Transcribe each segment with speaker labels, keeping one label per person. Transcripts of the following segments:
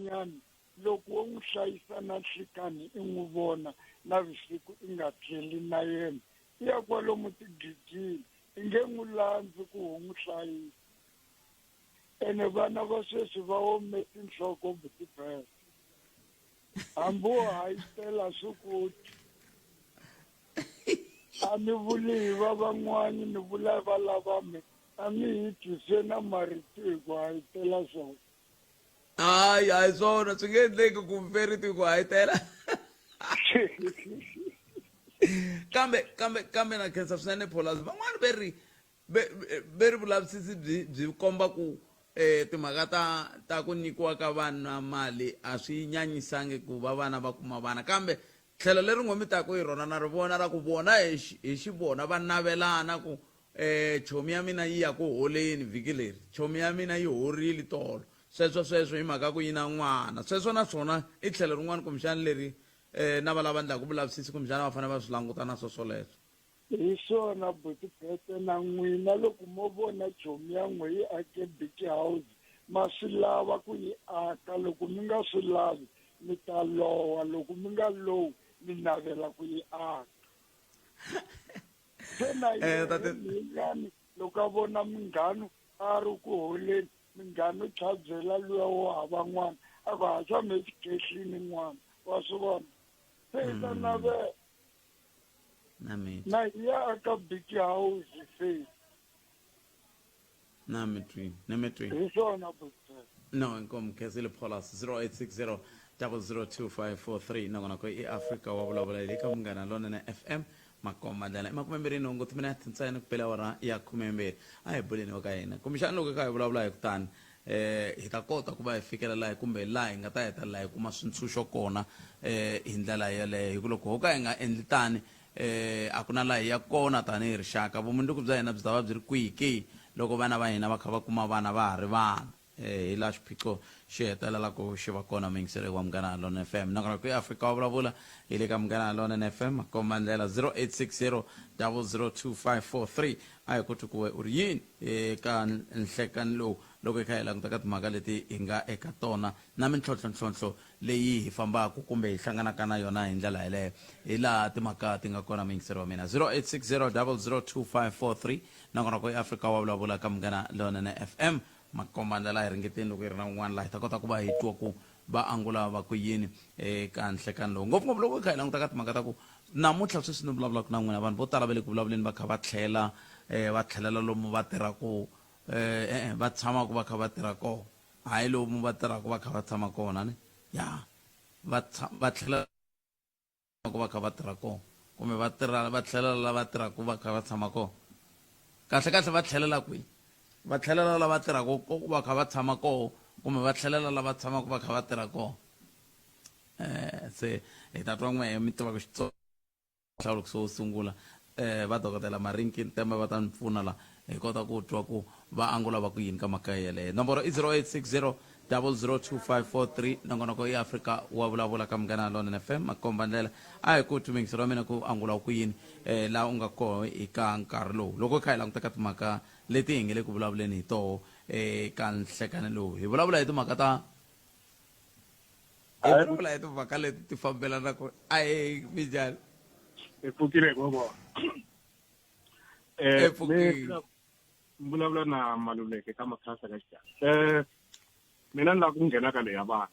Speaker 1: un'wanyani loko wo n'wi hlayisa na nhlekani i n'wi vona na vusiku i nga tleli na yena i ya kwalomu tigidini i nge n'wi landzi ku ho n'wi hlayisa ene vana va sweswi va ome tinhloko butibele hambi wo hayitela swikuti a ni vuli hi va van'wani ni vula va lava me a ni hi twiswe na marito hi ku hayitela swona
Speaker 2: hayi swona swi nge endleki ku mferiti ku hayitela kambe na khensa swinene Paulus van'wani beri vulavisisi byi komba ku timhaka ta ku nyikiwa ka vana mali a swi nyanyisangi ku va vana va kuma vana kambe tlhelo leri n'wemi ta ku hi rona na ri vona ra ku vona hi xivona va navelana ku chomi ya mina yi ya ku holeni vhiki leri chomi ya mina yi horile tolo sweswo hi mhaka ku yi na n'wana sweswo naswona i tlhelo rin'wana kumbexani leri na va lava endlaku vulavisisi kumbexana va fanele va swi languta na sweswoleswo
Speaker 1: hi swona butipete na n'wina loko mo vona chomi ya n'we yi ake big house ma swi lava ku yi aka loko mi nga swi lavi mi ta lowa loko mi nga lowi mi navela ku yi aka se na yini loko a vona minghano a ri ku holeni minghano tlhabyela luya wo hava n'wana a ku haxa mexikehlini n'wana wa swi vona se i ta navela na hiya aka big house se
Speaker 2: na mi twini
Speaker 1: hi swona
Speaker 2: no inkomu khensile Paulus 0860 002543 nakona ko eAfrika wa vulavula hi le ka Munghana Lonene FM makombandlela emakumembirhi nhungu timinete ntsena ku pela wara ya 12 a hi buleni wa ka hina kumbexana loko ka hi vulavula hi kutani hi ta kota ku va hi fikelela kumbe laha hi nga ta heta laha hi kuma swintshuxo kona hi ndlela yeleyo hi ku loko ho ka hi nga endli tani a ku na laha hi ya kona tanihi rixaka vumundzuku bya hina byi ta va byi ri kwihi ke loko vana va hina va kha va kuma vana va ha ri vana hi laha xiphiqo xi hetelelaku xi va kona mingisele wa Munghana Lonene FM nakona ku eAfrika wa vulavula hi le ka Munghana Lonene FM makombandlela 0860 002543 a hi koti ku we u ri yini eka nhlekani lowu loko hi kha hi languta ka timhaka leti hi nga eka tona na mintlhontlhontlhontlho leyi hi fambaka kumbe hi hlanganaka na yona hi ndlela yeleyo hi laha timhaka ti nga kona mingisele wa mina 0860 002543 nakona ku eAfrika wa vulavula ka Munghana Lonene FM makombandlela hi ringeteni loko hi ri na un'wana laha hi ta kota ku va hi twa ku va angula va ku yini eka nhlekani lowu ngopfungopfu loko hi kha hi languta ka timhaka ta ku namuntlha sweswi ni vulavulaka na n'wina vanhu vo tala va le ku vulavuleni va kha va tlhelela lomu va tirhaku va tshamaku va kha va tirha kona hayi lomu va tirhaku va kha va tshama kona ni ya va tlhelela ku va kha va tirha kona kumbe va tlhelela lava tirhaku va kha va tshama kona kahle va tlhelela kwihi va tlhelela lava tirhaku va kha va tshama kona kumbe va tlhelela lava tshamaka va kha va tirha kona se hi ta twa n'we mi tiva ku Xitsonga loko so sungula va dokodela Marinki Ntembe va ta ni pfuna la hi kota ku twa ku va angula va ku yini ka mhaka yeleyo nomboro i 0860 002543 nakona ko eAfrika wa vulavula ka Munghana Lonene FM makombandlela a hi ku tumingiselo wa mina ku angula ku yini laha u nga koho eka nkarhi lowu loko kha hi languta ka timhaka leti hi nge le ku vulavuleni hi toho ka nhlekani lowu hi vulavula hi timhaka ta vulavula hi timhaka leti ti fambelanaka a hi minjhani
Speaker 3: pfukile gogo vulavula na Maluleke ka Makhasa ka Xitsonga mina ni lava ku nghena ka leya vana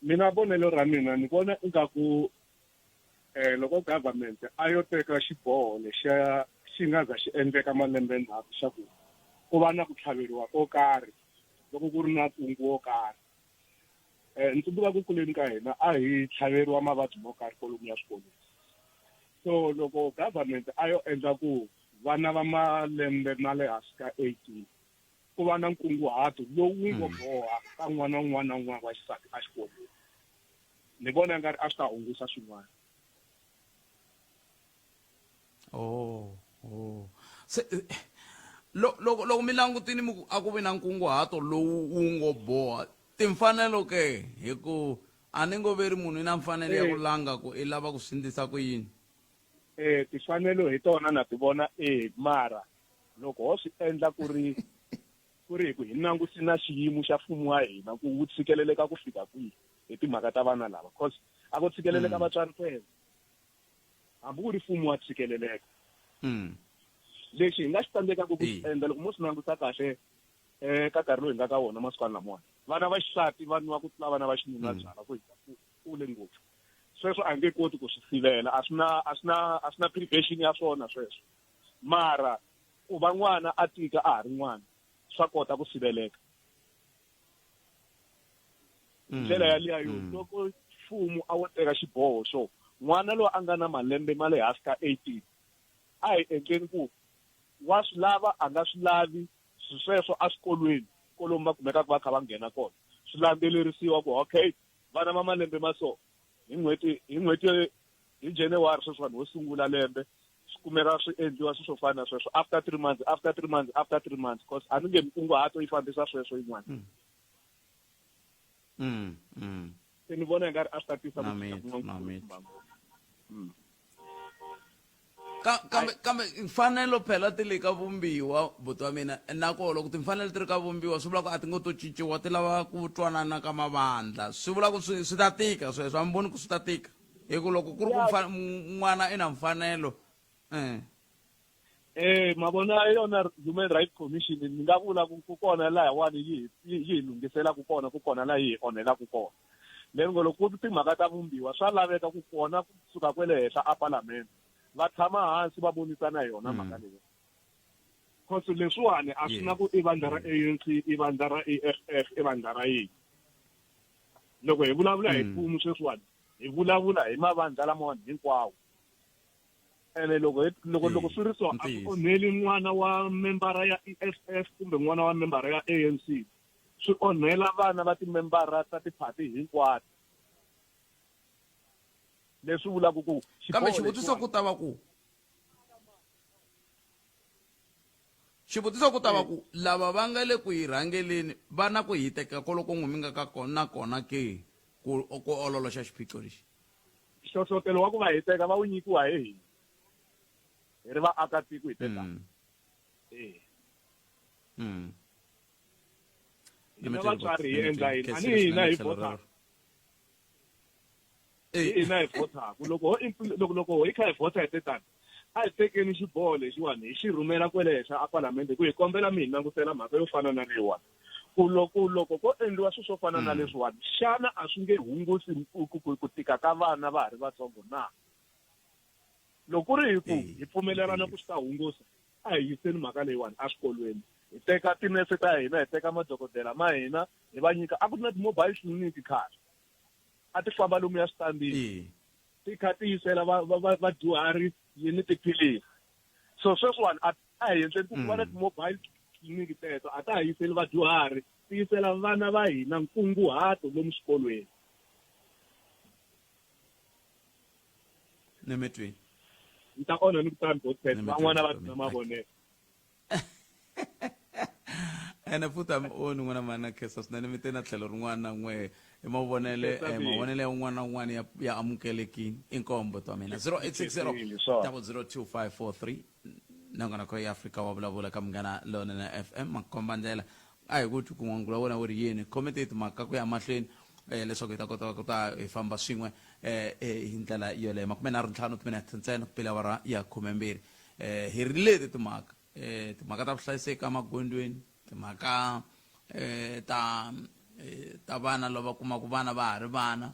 Speaker 3: mina vonelo ra mina ni vona ingaku loko government a yo teka xiboho lexiya xi nga za xi endleka malembe ndzhaku xa ku ku va na ku tlhaveriwa ko karhi loko ku ri na ntungu wo karhi ni tsundzuka ku kuleni ka hina a hi tlhaveriwa mavabyi mo karhi kolomu ya swikolweni so loko government a yo endla ku vana va malembe na le hansi ka 18 ku va na nkunguhato lowu ngo boha ka n'wana wun'wana na wun'wana wa xisati a xikolweni ni vona nga ri a swi ta hungusa swin'wana
Speaker 2: se loko mi langutini a ku vi na nkunguhato lowu wu ngo boha timfanelo ke hi ku a ni ngo veri munhu i na mfanelo ya ku langa ku i lava ku sindzisa ku yini
Speaker 3: timfanelo hi tona na ti vona mara loko ho swi endla ku ri ku ri hi ku hi langusi na xiyimo xa mfumo wa hina ku wu tshikeleleka ku fika kwihi hi timhaka ta vana lava because a ko tshikeleleka vatswari ntsena hambi ku ri mfumo wa tshikeleleka lexi hi nga xi tsandzekaka ku xi endla loko mo swi langusa kahle ka nkarhi lowu hi nga ka wona masikwana lamawani vana va xisati vaniwa ku tlula vana va xinuna byala ku kule ngopfu sweswo a nge koti ku swi sivela a swi na prevention ya swona sweswo mara ku va n'wana a tika a ha ri n'wana swa kota ku siveleka ndlela yaliyayo loko mfumo a wo teka xiboho xo n'wana loyi a nga na malembe ma le hansi ka 18 a hi endleni ku wa swi lava a nga swi lavi sweswo a swikolweni kolomu va kumekaka va kha va nghena kona swi landzelerisiwa ku okay vana va malembe ma so hi n'hweti hi January sweswo vanhu vo sungula lembe swi kumeka swi endliwa swi swo fana na sweswo after 3 months because a ni nge minkunguhato yi fambisa sweswo yin'wana se ni vona hi nga ri a swi ta tisa
Speaker 2: kambe mfanelo phela ti le ka vumbiwa buti wa mina nako loko timfanelo ti ri ka vumbiwa swi vula ku a ti ngo to cinciwa ti lava ku twanana ka mavandla swi vula ku swi ta tika sweswo a mi voni ku swi ta tika hi ku loko ku ri ku n'wana i na mfanelo
Speaker 3: mavona yona Human Rights Commission ni nga vula ku kona laha wani yi lunghisela ku kona laha yi onhela ku kona lero loko ku timhaka ta vumbiwa swa laveka ku kona kusuka kwele henhla a parliament va tshama hansi va vonisana hi yona mhaka leyi because leswiwani a swi na ku i vandla ra ANC i vandla ra EFF i vandla ra yini loko hi vulavula hi mfumo sweswiwani hi vulavula hi mavandla lamawani hinkwawo ene loko swi ri so a ku onheli n'wana wa membara ya EFF kumbe n'wana wa membara ya ANC swi onhela vana va timembara ta tiphati hinkwato leswi vulaka ku
Speaker 2: kambe xivutiso ku ta va ku lava va nga le ku yi rhangeleni va na ku hi teka ko loko n'wi mi nga ka kona ke ku ololoxa xiphiqo lexi
Speaker 3: hlohlotelo wa ku va hi teka va wu nyikiwa hi hina hi ri vaakatiko hi teka hina vatswari hi endla yini ani hina hi votaka hina hi votaka loko hi kha hi vota hi tetani a hi tekeni xiboho lexiwani hi xi rhumela kwele henhla a palamende ku hi kombela mi hi langutela mhaka yo fana na leyiwani ku loko ko endliwa swilo swo fana na leswiwani xana a swi nge hungusi ku tika ka vana va ha ri vatsongo na loko ku ri hi ku hi pfumelelana ku swi ta hungusa a hi yiseni mhaka leyiwani eswikolweni hi teka tinese ta hina hi teka madokodela ma hina hi va nyika a ku na ti-mobile clinic khale a ti famba lomu ya switandini ti kha ti yisela vadyuhari yini tiphilisi so sweswiwani a hi endleni ku va na ti-mobile clinic teto a ta ha yiseli vadyuhari ti yisela vana va hina nkunguhato lomu swikolweni
Speaker 2: ni mi twi
Speaker 3: ni ta onha ni kutani botet van'wana va tina mavonelo
Speaker 2: ene futhi a mi oni n'wana mana khesa swinene mi te na tlhelo rin'wana na n'we hi mavonele ya un'wana na un'wana ya amukelekini inkombo ta mina 0860 nangona ko ya Africa wa vulavula ka Munghana Lonene FM makomba ndlela a hi ku twi kun'wana la wena wu ri yini comment mhaka ku ya mahlweni leswaku hi ta kota ku ta hi famba swin'we hi ndlela yoleyo 25 minutes ntsena ku pela wara ya 12 hi rilete timhaka ta vuhlayiseki emagondweni timhaka ta vana lava kumaka vana va ha ri vana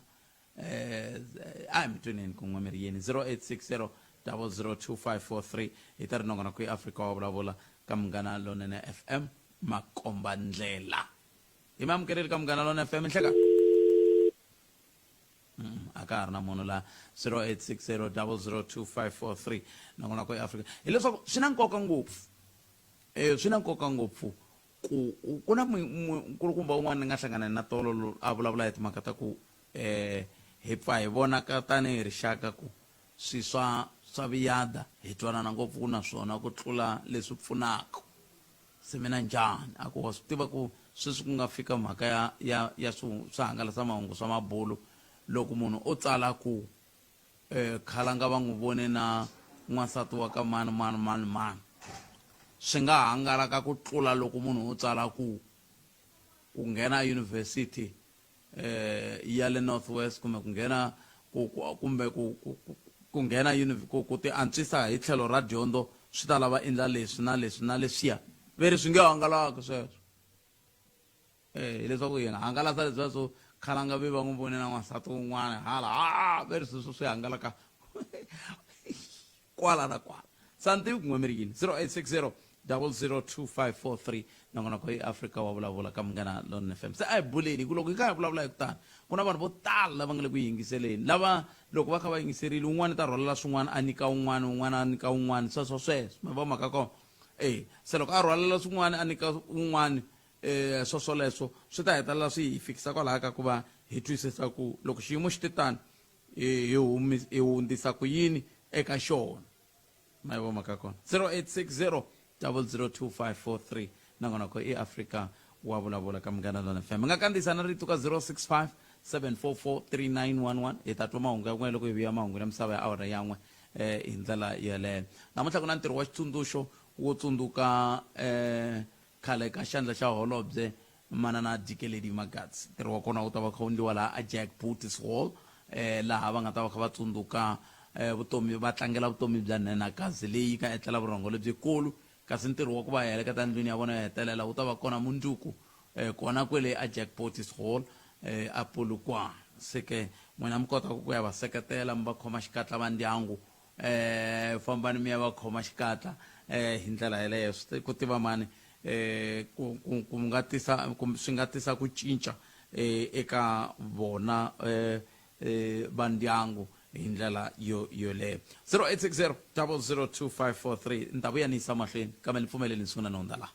Speaker 2: a hi mi tweneni kun'we mi ri yini 0860 002543 hi ta ri nongona ku Africa wa vulavula ka Munghana Lonene FM makomba ndlela hi mamukeleli ka Munghana Lonene FM nhleka a ka ha ri na munhu la 0860 002543 nongona ku Africa hileswaku swi na nkoka ngopfu ku na nkulukumba un'wana ni nga hlangana na tolo a vulavula hi timhaka ta ku hi pfa hi vona ka tanihi rixaka ku swi swa viyada hi twanana ngopfu na swona ku tlula leswi pfunaka se mina njhani a ku wa swi tiva ku sweswi ku nga fika mhaka ya swihangalasamahungu swa mabulu loko munhu o tsala ku khala nga va n'wi vone na n'wansati wa ka mani swi nga hangalaka ku tlula loko munhu o tsala ku nghena university ya le Northwest kumbe ku nghena ku nghena ku ti antswisa hi tlhelo ra dyondzo swi ta lava endla leswi na leswi na leswiya veri swi nge hangalaka sweswo hileswaku hi nga hangalasa leswiya swo khalanga ve va n'wi vone na n'wansati wun'wana hala veri sweswo swi hangalaka kwala na kwala santi kun'wemerikini 0860 00254 nakona ko eAfrica wa vulavula ka Munghana Lonene FM se a hi buleni ku loko hi kha hi vulavula hi ku tani ku na vanhu vo tala lava nga le ku yingiseleni lava loko va kha va yingiserile un'wana ta rhwalela swin'wana a nyika un'wana un'wana a nyika un'wana sweswo ma va mhaka kona se loko a rhwalela swin'wana a nyika un'wana sweswoleswo swi ta hetelela swi hi fikisa kwalaha ka ku va hi twisisa ku loko xiyimo xi te tani hi hundzisa ku yini eka xona ma va mhaka kona 0860 00254 nakona ko eAfrica wa vulavula ka Munghana Lonene FM mi nga kandziyisa na rito ka 065 744 3911 hi ta twa mahungu ya n'we loko hi vuya mahungu ya misava ya awara yan'we hi ndlela yeleyo namuntlha ku na ntirho wa xitsundzuxo wo tsundzuka khale ka xandla xa holobye manana Dikeledi Magatsi ntirho wa kona wu ta va kha wu endliwa laha a Jack Boots Hall laha va nga ta va kha va tsundzuka vutomi va tlangela vutomi bya Nenakazi leyi ka etlela vurhongo lebyikulu kasi ntirho wa ku va heleketa ndlwini ya vona yo hetelela wu ta va kona mundzuku kona kwele a Jack Boots Hall a Polokwane seke n'wina mi kota ku ya va seketela mi va khoma xikatla va ndyangu fambani mi ya va khoma xikatla hi ndlela yeleyo ku tiva mani swi nga tisa ku cinca eka vona va ndyangu hi ndlela yoleyo 0860 00254 ni ta vuya ni yisa mahlweni kambe ni pfumeleli ni sungula no hundza laha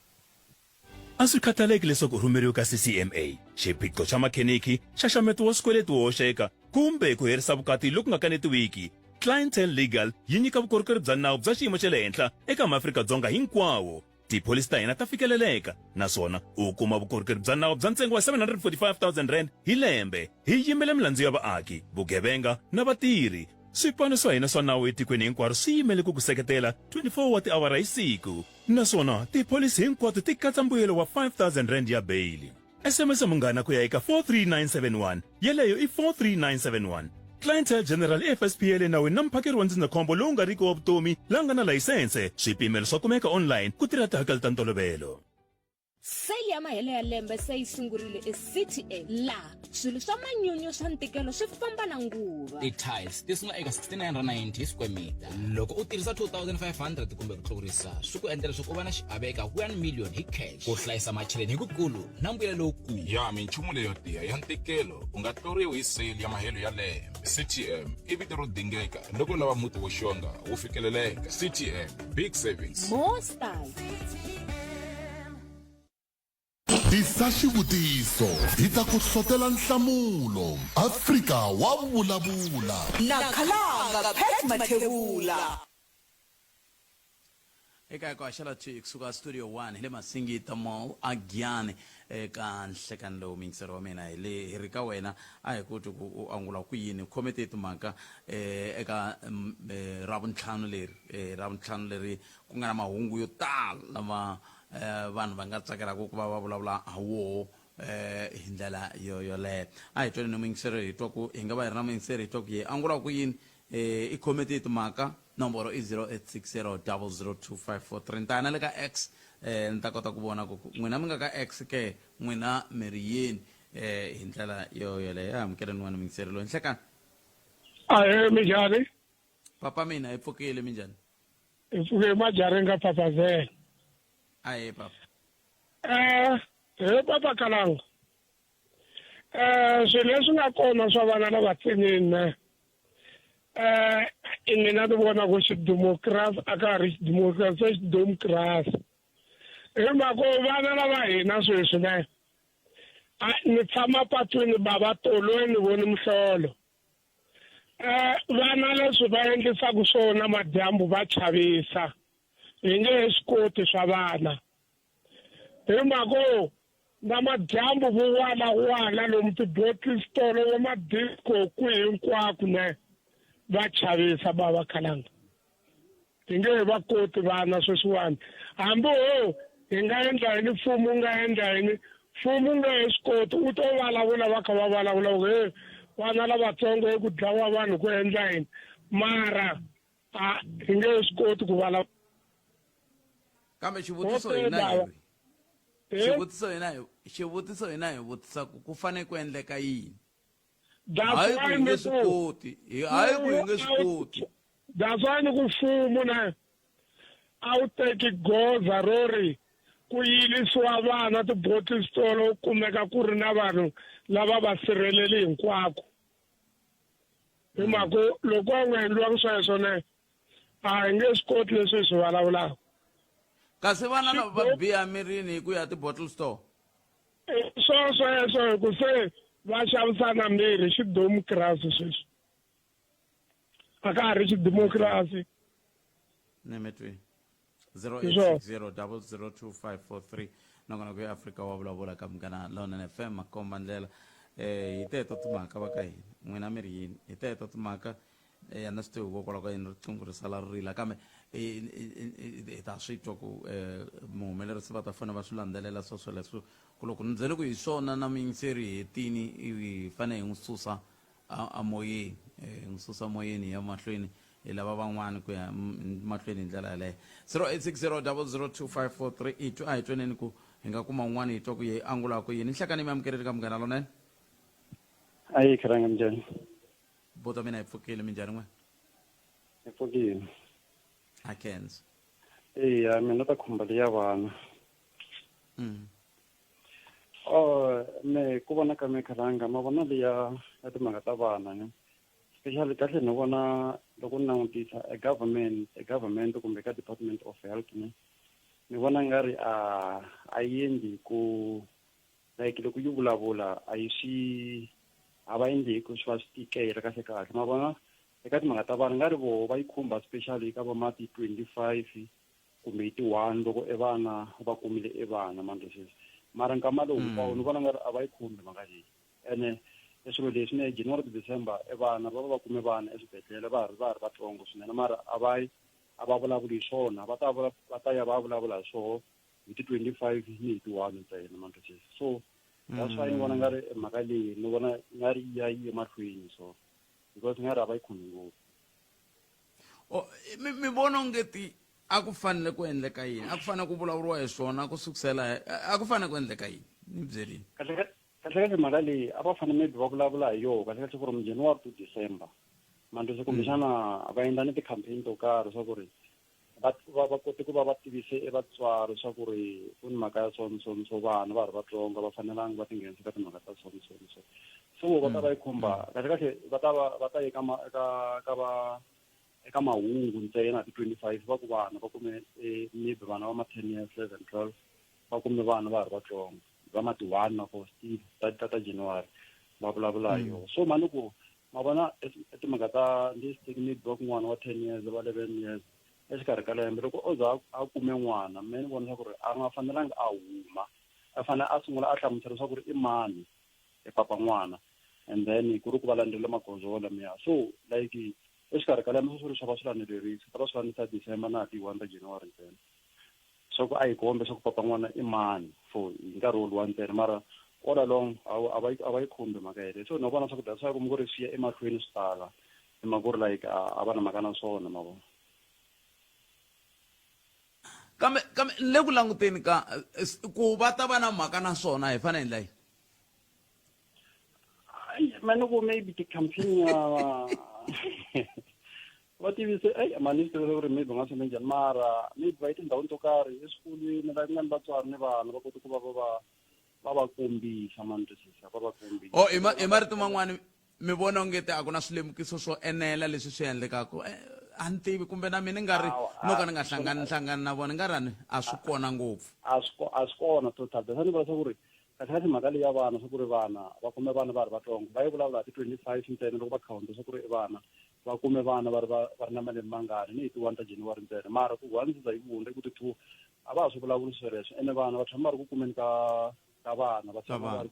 Speaker 4: a swi khataleki leswaku u rhumeriwe ka CCMA xiphiqo xa makheniki xaxameto wa swikweleti wo hoxeka kumbe ku herisa vukati loku nga kanetiwiki Clientele Legal yi nyika vukorhokeri bya nawu bya xiyimo xa le henhla eka maAfrika-Dzonga hinkwawo tipholisi ta hina ta fikeleleka naswona u kuma vukorhokeri bya nawu bya ntsengo wa 745,000 rand hi lembe hi yimele milandzu ya vaaki vugevenga na vatirhi swipano swa hina swa nawu etikweni hinkwaro swi yimele ku ku seketela 24 wa tiawara hi siku naswona tipholisi hinkwato ti katsa mbuyelo wa 5,000 rand ya beyili SMS Munghana ku ya eka 43971 yeleyo i 43971 Clientele General FSPL nawe na mphakeri wa ndzindzakhombo lowu nga riki wa vutomi la nga na layisense swipimelo swa kumeka online ku tirha tihakelo ta ntolovelo
Speaker 5: Sale ya mahele ya lembe se yi sungurile eCTN laha swilo swa manyunyu swa ntikelo swi famba na nguva
Speaker 6: ti-tiles ti sungula eka 6990 square meter loko u tirhisa 2500 kumbe ku tlurisa swi ku endla leswaku u va na xiave eka 1 million hi cash ku hlayisa macheleni hi kukulu na mbuyelo lowukulu
Speaker 7: ya minchumu leyo tiya ya ntikelo u nga tluriwi hi sale ya mahelo ya lembe CTM i vito ro dingeka loko u lava muti wo xonga wu fikeleleka CTM big savings
Speaker 5: more style
Speaker 8: tisa xivutiso hi ta ku hlotela nhlamulo Afrika wa vulavula
Speaker 9: na Khalanga Pet Mathebula
Speaker 2: eka ko axela thi kusuka studio 1 hi le Masingita Mall a Giyani eka nhlekani lowu mingisero wa mina hi ri ka wena a hi koti ku angula ku yini khomete timhaka eka ravuntlhanu leri ku nga na mahungu yo tala lama vanhu va nga tsakelaka ku va va vulavula hawo hi ndlela yoleyo a hi twani mingisero hi twa ku hi nga va hi ri na mingisero hi twa ku ye angula ku yini i khomete timhaka nomboro i 0860 00254 ntana le ka X ni ta kota ku vona ku n'wina mi nga ka X ke n'wina mi ri yini hi ndlela yoleyo amukela ni wena mingisero lo nhlekani
Speaker 1: minjhani
Speaker 2: papa mina hi pfukile minjhani
Speaker 1: hi pfuke majarenga papazela
Speaker 2: aye papa
Speaker 1: papa Khalanga swilo leswi nga kona swa vana lavatsinini mina ni vona ku xidemokirasi a ka ha ri xidemokirasi se xidemokirasi hi mhaka vana lava hina sweswi ne ni tshama patwini bava tolo ni voni mihlolo vana leswi va endlisaka swona madyambu va chavisa hi nge swi koti swa vana hi mhaka na madyambu vuwala lomu tibottle store wa madisco ku hinkwako ne va chavisa bava Khalanga
Speaker 3: hi nge va koti vana sweswiwani hambi hi nga endla yini mfumo nga endla yini mfumo nga swi koti u to vulavula va kha va vulavula ku vana lavatsongo hi ku dlawa vanhu ku endla yini mara hi nge swi koti ku vulavula
Speaker 2: kambe xivutiso hina hi vutisa ku fanele ku endleka yini hayi ku hi nge swi koti hayi ku hi nge swi koti
Speaker 3: daswani ku mfumo na a wu teki goza ro ri ku yilisiwa vana ti-bottle store ku kumeka ku ri na vanhu lava va sirheleli hinkwako hi mhaka loko a nga endliwangi sweswo ne a hi nge swi koti leswi hi swi vulavulaka
Speaker 2: kasi vana lava va biha mirini hi ku ya ti-bottle store
Speaker 3: sweswo hi ku se va xavisana mirhi xidemokirasi sweswi a ka ha ri xidemokirasi
Speaker 2: nemetweni 0860002543 nakona ku ya Afrika wa vulavula ka Munghana Lonene FM makomba ndlela hi teto timhaka va ka hina n'wina mi ri yini hi teto timhaka ya na swi tivi hikokwalaho ka yini riqingho ri sala ri rila kambe hi ta swi twa ku muhumelerisi va ta fane va swi landzelela sweswo ku loko ni byele ku hi swona na miyingiseri hi hetini hi fane hi n'wi susa amoyeni hi n'wi susa moyeni ya mahlweni hi lava van'wani ku ya mahlweni hi ndlela yaleyo 0860002543 hi twa a hi tweneni ku hi nga kuma un'wana hi twa ku ye angulako yini nhlakani mi amukeleli ka Munghana Lonene
Speaker 10: ayi khiranga njani
Speaker 2: bota mina hi pfukile minjhani n'we
Speaker 10: hi pfukile
Speaker 2: a kenza
Speaker 10: eya mina ta khumba liya vana me ku vona ka me khiranga ma vona liya ya timhaka ta vana ne especially kahle ni vona loko ni langutisa a government kumbe ka Department of Health ne ni vona nga ri a yi endli ku like loko yi vulavula a va endli ku swi va swi tikela kahle ma vona eka timhaka ta vana nga ri vo va yi khumba especially eka va mati 25 kumbe 81 loko vana va kumile vana mandosisi mara nkama lowu ni vona nga ri a va yi khumbi mhaka leyi ene swilo leswi ne January to December vana va kume vana eswibedhlele va ri vatsongo swinene mara a va vulavuli hi swona va ta ya va vulavula hi swoho hi ti 25 ni hi 1 ntsena mandosisi so that's why ni vona nga ri mhaka leyi ni vona nga ri ya yi emahlweni so because nga ri a va yi khumbi ngopfu
Speaker 2: mi vona ongeti a ku fanele ku endleka yini a ku fanele ku vulavuriwa hi swona ku sukusela a ku fanele ku endleka yini ni byerini
Speaker 10: kahle mhaka leyi a va fanele maybe va vulavula hi yoho kahle from January to December mandose kumbexana va endla ni ti-campaign to karhi swa ku ri va kote ku va tivise vatswari swa ku ri ku ni mhaka ya so vana va ri vatsongo va fanelanga va tinghenisa ka timhaka ta so va ta va yi khumba kahle va ta eka mahungu ntsena ti 25 va ku vana va kume maybe vana va ma 10 years 11 12 va kume vana va ri vatsongo va ma 1 na for still ta January va vulavula hi yona so mani ku ma vona timhaka ta this technique block n'wana wa 10 years va 11 years exikarhi ka lembe loko o za a kume n'wana me ni vona ku ri a nga fanelanga a huma a fanele a sungula a hlamusela swa ku ri i mani papa n'wana and then ku ri ku va landzelela magoza lamiya so like exikarhi ka lembe swi ri swa va swi landzelerisa ta va swi landza December na ti 1 ta January ntsena so ku a yi kombe swa ku papa n'wana i mani for hi nkarhi wolowa ntsena mara all along a va yi khumbi mhaka yeleyo so ni vona swa ku that's why ku ri swi ya emahlweni swi tala hi mhaka ku ri like a va na mhaka na swona ma vona
Speaker 2: kambe le ku languteni ka ku va ta va na mhaka na swona hi fanele endla yini
Speaker 10: mani ku maybe ti-campaign ya va tivise manisteri ku ri maybe va nga swi njhani mara maybe va yi tindhawini to karhi eswikolweni la ku nga ni vatswari ni vana va kota ku va va kombisa mandisisa va kombisa
Speaker 2: hi marito man'wani mi vona ongete a ku na swilemukiso swo enela leswi swi endlekaka a ni tivi kumbe na mina nga ri no ka ni nga hlangani na vona nga rani a swi kona ngopfu
Speaker 10: a swi kona total besa ni vula swa ku ri kahle mhaka leyi ya vana swa ku ri vana va kume vana va ri vatsongo va yi vulavula ti 25 ntsena loko va counta swa ku ri vana va kume vana va ri na malembe mangani ni hi ti 1 ta January ntsena mara ku 1 za yi vundle ku ti 2 a va ha swi vulavuli sweleswo ene vana va tshama va ri ku kumeni ka vana va tshama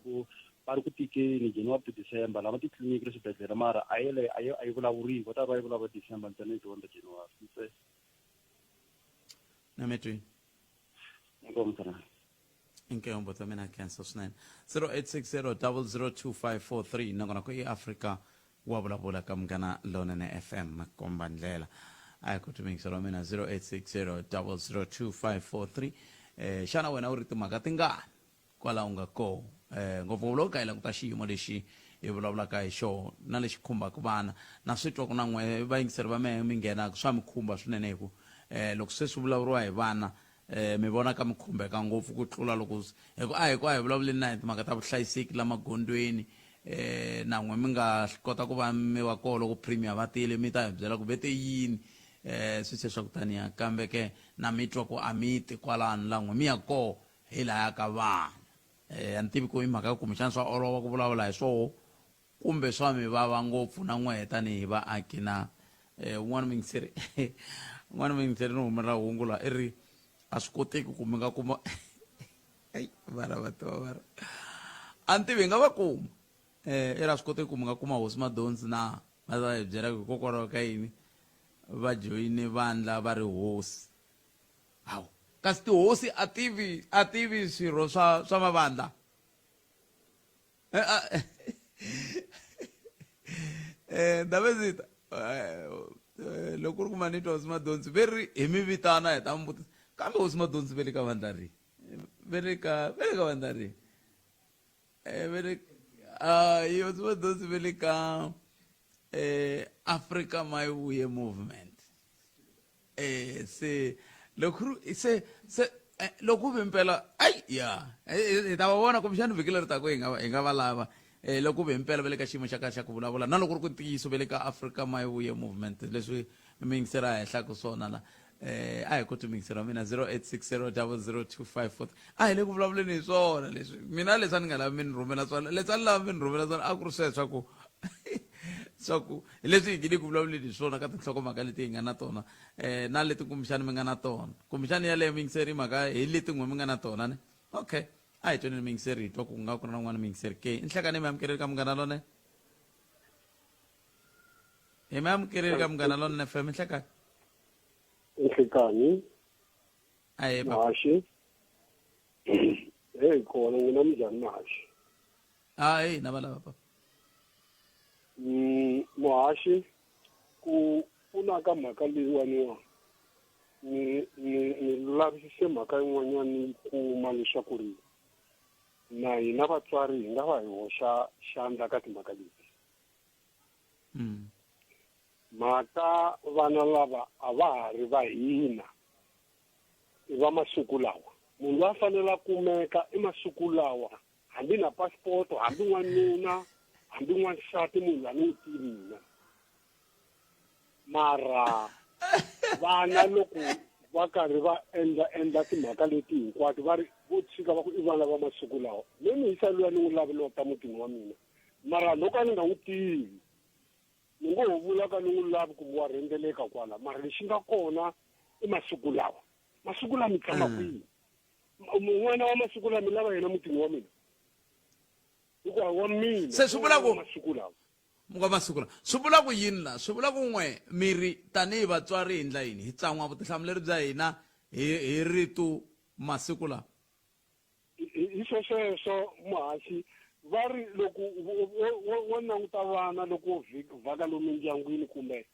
Speaker 10: va ri ku tikeni January to December lava titliliniki le swibedhlele mara a yi vulavuriwi va ta va yi vulavula December ntsena hi ti 1 ta January ntsena
Speaker 2: nametwi
Speaker 10: Ngomsana.
Speaker 2: inke umbotsa mina cancel swinene 0860002543 nakona ku eAfrica wa vulavula ka Munghana Lonene FM makomba ndlela ayi ku tumingiselo mina 0860002543 xana wena u ri timhaka tingani kwala u nga ko ngopfu lo ka ila ku ta xiyimo lexi hi vulavulaka hi xo na lexi khumbaka vana na switwa ku na n'we vayingiseri va mehe mi nghena swa mi khumba swinene hi ku loko se swi vulavuriwa hi vana mi vona ka mi khumbeka ngopfu ku tlula loko hi ku hi vulavuleni na hi timhaka ta vuhlayiseki la magondweni na n'we mi nga kota ku va mi wa koho loko premier va tile mi ta hi byela ku vete yini swi se swa ku taniya kambe ke na mi twa ku a mi ti kwalani la n'we mi ya koho hi laya ka vana a ni tivi ku i mhaka ya kumbexana swa olova ku vulavula hi swoho kumbe swa mi vava ngopfu na n'we tanihi vaaki na un'wana mingiseri un'wana mingiseri ni humela hungu la i ri a swi koteki ku mi nga kuma vana va twa vara a ni tivi hi nga va kuma i ri a swi koteki ku mi nga kuma hosi madonzi na va ta hi byela ku hikokwalaho ka yini va joyine vandla va ri hosi hawu kasi tihosi a tivi swirho swa mavandla Davezita loko ri ku manitwa hosi madonzi veri hi mi vitana hi ta mi vutisa kambe hosi madonzi ve le ka vandla rihi ve le ka vandla rihi hosi madonzi ve le ka Africa My Way movement se loko vimpela ai ya hi ta va vona kumbexani vhiki leri tako hi nga va lava loko vimpela ve le ka xiyimo xa kahle xa ku vulavula na loko ri ku ntiyiso ve le ka Africa My Way movement leswi mingisera henhla ku swona la a hi koti mingisera wa mina 0860002543 a hi le ku vulavuleni hi swona leswi mina leswi a ni nga lavi mi ni rhumela swona leswi a ni lava mi ni rhumela swona a ku ri sweswo swa ku hi leswi hi ngile ku vulavuleni hi swona ka tinhlokomhaka leti hi nga na tona na leti kumbexani mi nga na tona kumbexani yaleyo mingiseri mhaka hi leti n'we mi nga na tona ne okay a hi tweni mingiseri hi twa ku nga ku ri na n'wana mingiseri ke i nhlekani mi amukeleli ka Munghana Lonene hi mi amukeleli ka Munghana Lonene FM nhlekani
Speaker 3: Nhlekani
Speaker 2: a hi
Speaker 3: Mahashi khona ngina mjani Mahashi
Speaker 2: hey na valava papa
Speaker 3: Mahashi ku una ka mhaka leyiwaniwa ni lavisise mhaka yin'wanyani kuma leswaku ri na hina vatswari hi nga va hi hoxa xandla ka timhaka leti mhaka vana lava a va ha ri va hina i va masiku lawa munhu loyi a fanele a kumeka i masiku lawa hambi na passport hambi n'wanuna hambi n'wansati munhu a ni n'wi tivi mina mara vana loko va karhi va endla timhaka leti hinkwato va ri vo tshika va ku i vana va masiku lawa me ni yisa luya ni n'wi lavelota mutini wa mina mara loko a ni nga n'wi tivi ni ngo ho vula ka ni n'wi lavi ku wa rhendzeleka kwala mara lexi nga kona i masiku lawa mi tshama kwihi n'wana wa masiku lawa mi lava yena mutini wa mina hikuva wa mina
Speaker 2: se swi vula ku
Speaker 3: masiku lawa
Speaker 2: muka masiku lawa swi vula ku yini la swi vula ku n'we miri tanihi vatswari hi ndla yini hi tsan'wa vutihlamuleri bya hina hi ritu masiku lawa
Speaker 3: hi sweswo Mahashi va ri loko wo languta vana loko vhaka lomu mindyangwini kumbe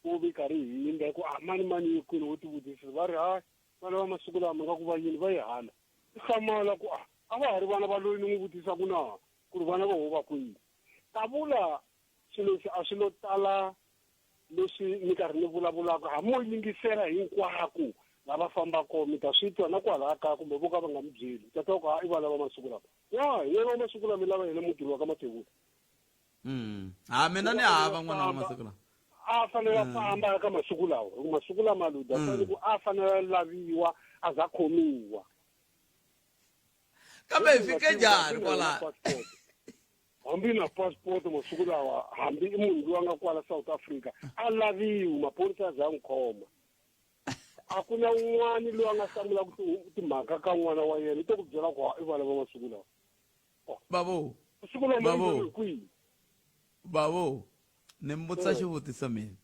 Speaker 3: wo vi karhi hi yimbe ku mani yi kwini wo tivutisa va ri hayi vana va masiku lawa mi nga ku va yini va yi hala i hlamala ku a va ha ri vana va loyi ni n'wi vutisaka na ku ri vana va ho va kwini ta vula swilo leswi a swi lo tala leswi ni karhi ni vulavulaka ha mo yingisela hinkwako lava fambako mi ta swi twa na kwalaha kaya kumbe vo ka va nga mi byeli ta twa ku i vana va masiku lawa ya hi yena wa masiku lawa mi lava yena mutirhi wa ka Mathebula
Speaker 2: mina ni hava n'wana wa masiku lawa
Speaker 3: a fanele a famba ka masiku lawa masiku lama luda fanele ku a fanele laviwa a za khomiwa
Speaker 2: kambe hi fike njhani kwala
Speaker 3: hambi na passport masiku lawa hambi i munhu loyi a nga kwala South Africa a laviwa maphorisa za n'wi khoma a ku na un'wana loyi a nga hlamula timhaka ka n'wana wa yena i to ku byela ku i vana va masiku lawa
Speaker 2: bavo ni mi vutisa xivutiso mina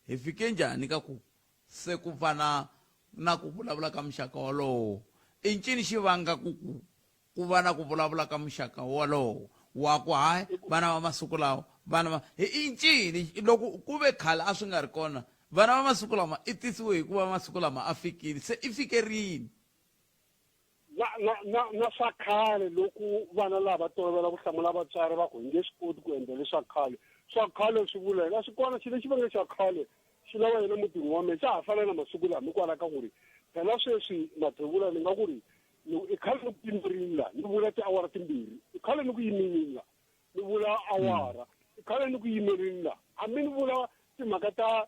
Speaker 2: hi fike njhani ka ku se ku fana na ku vulavula ka muxaka wolowo i ncini xi vanga ku va na ku vulavula ka muxaka wolowo wa ku hayi vana va masiku lawa vana i ncini loko ku ve khale a swi nga ri kona vana va masiku lama i tisiwe hikuva masiku lama a fikile se i fikerini
Speaker 3: na swa khale loko vana lava tolovela ku hlamula vatswari va ku hi nge swi koti ku endla leswa khale swa khale swi vula a swi kona xilo lexi va nge xa khale xi lava yena mutini wa me xa ha fana na masiku lama hikwalaho ka ku ri phela sweswi mathevula ni nga ku ri i khale ni ku yimerila ni vula tiawara timbirhi i khale ni ku yimerila ni vula awara i khale ni ku yimerila hambi ni vula timhaka ta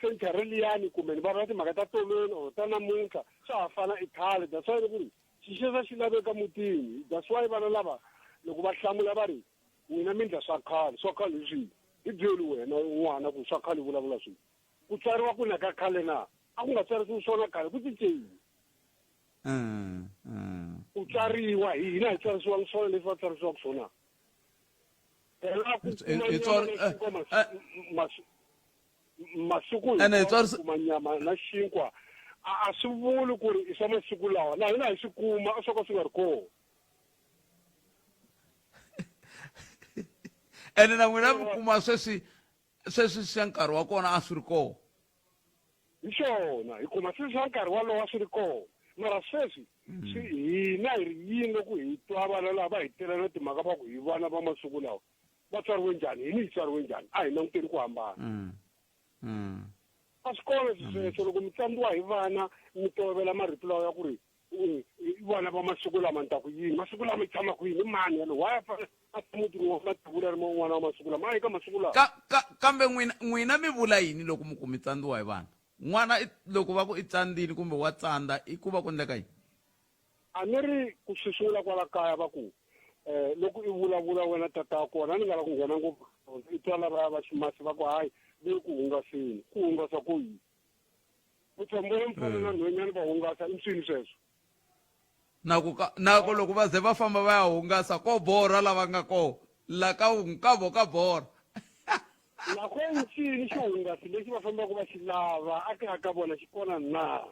Speaker 3: senchari liyani kumbe ni vulavula timhaka ta tolweni or ta namuntlha swa ha fana i khale that's why ni ku ri xixesa xi laveka mutini that's why vana lava loko va hlamula va ri n'wina mi ndla swa khale hi swihi hi byeli wena n'wana ku swa khale vulavula swihi ku tswariwa ku na ka khale na a ku nga tswarisiwi swona khale ku cinceni ku tswariwa hina hi tswarisiwanga swona leswi va tswarisiwaka swona masiku kuma nyama na xinkwa a swi vuli ku ri i swa masiku lawa na hina hi swi kuma swo ka swi nga ri kona
Speaker 2: ene na n'wina mi kuma sweswi swa nkarhi wa kona a swi ri kona
Speaker 3: hi swona hi kuma sweswi swa nkarhi walowo a swi ri kona mara sweswi hina hi ri yini loko hi twa vana lava hi telana timhaka va ku hi vana va masiku lawa va tswariwe njhani hini hi tswariwe njhani a hi languteni ku hambana a swi kona sweswo loko mi tlangiwa hi vana mi tolovela marito lawa ya ku ri vana va masiku lama ni ta ku yini masiku lama i tshama ku yini i mani yalo why a mutini wa matebula ri n'wana wa masiku lama a hi ka masiku lawa
Speaker 2: kambe n'wina mi vula yini loko mi tsandziwa hi vana n'wana loko va ku i tsandini kumbe wa tsandza i ku va ku endleka yini
Speaker 3: a ni ri ku swi sungula kwala kaya va ku loko i vulavula wena tata kona ni nga la ku nghena ngopfu i twa lava va ximasi va ku hayi ve ku hungaseni ku hungasa ku yini u tshembele mfana na nhwanyana va hungasa i swini sweswo
Speaker 2: nako loko va ze va famba va ya hungasa ko borha lava nga koho la ka borha
Speaker 3: nako i ncini xi hungasi lexi va fambaka va xi lava a kaya ka vona xi kona na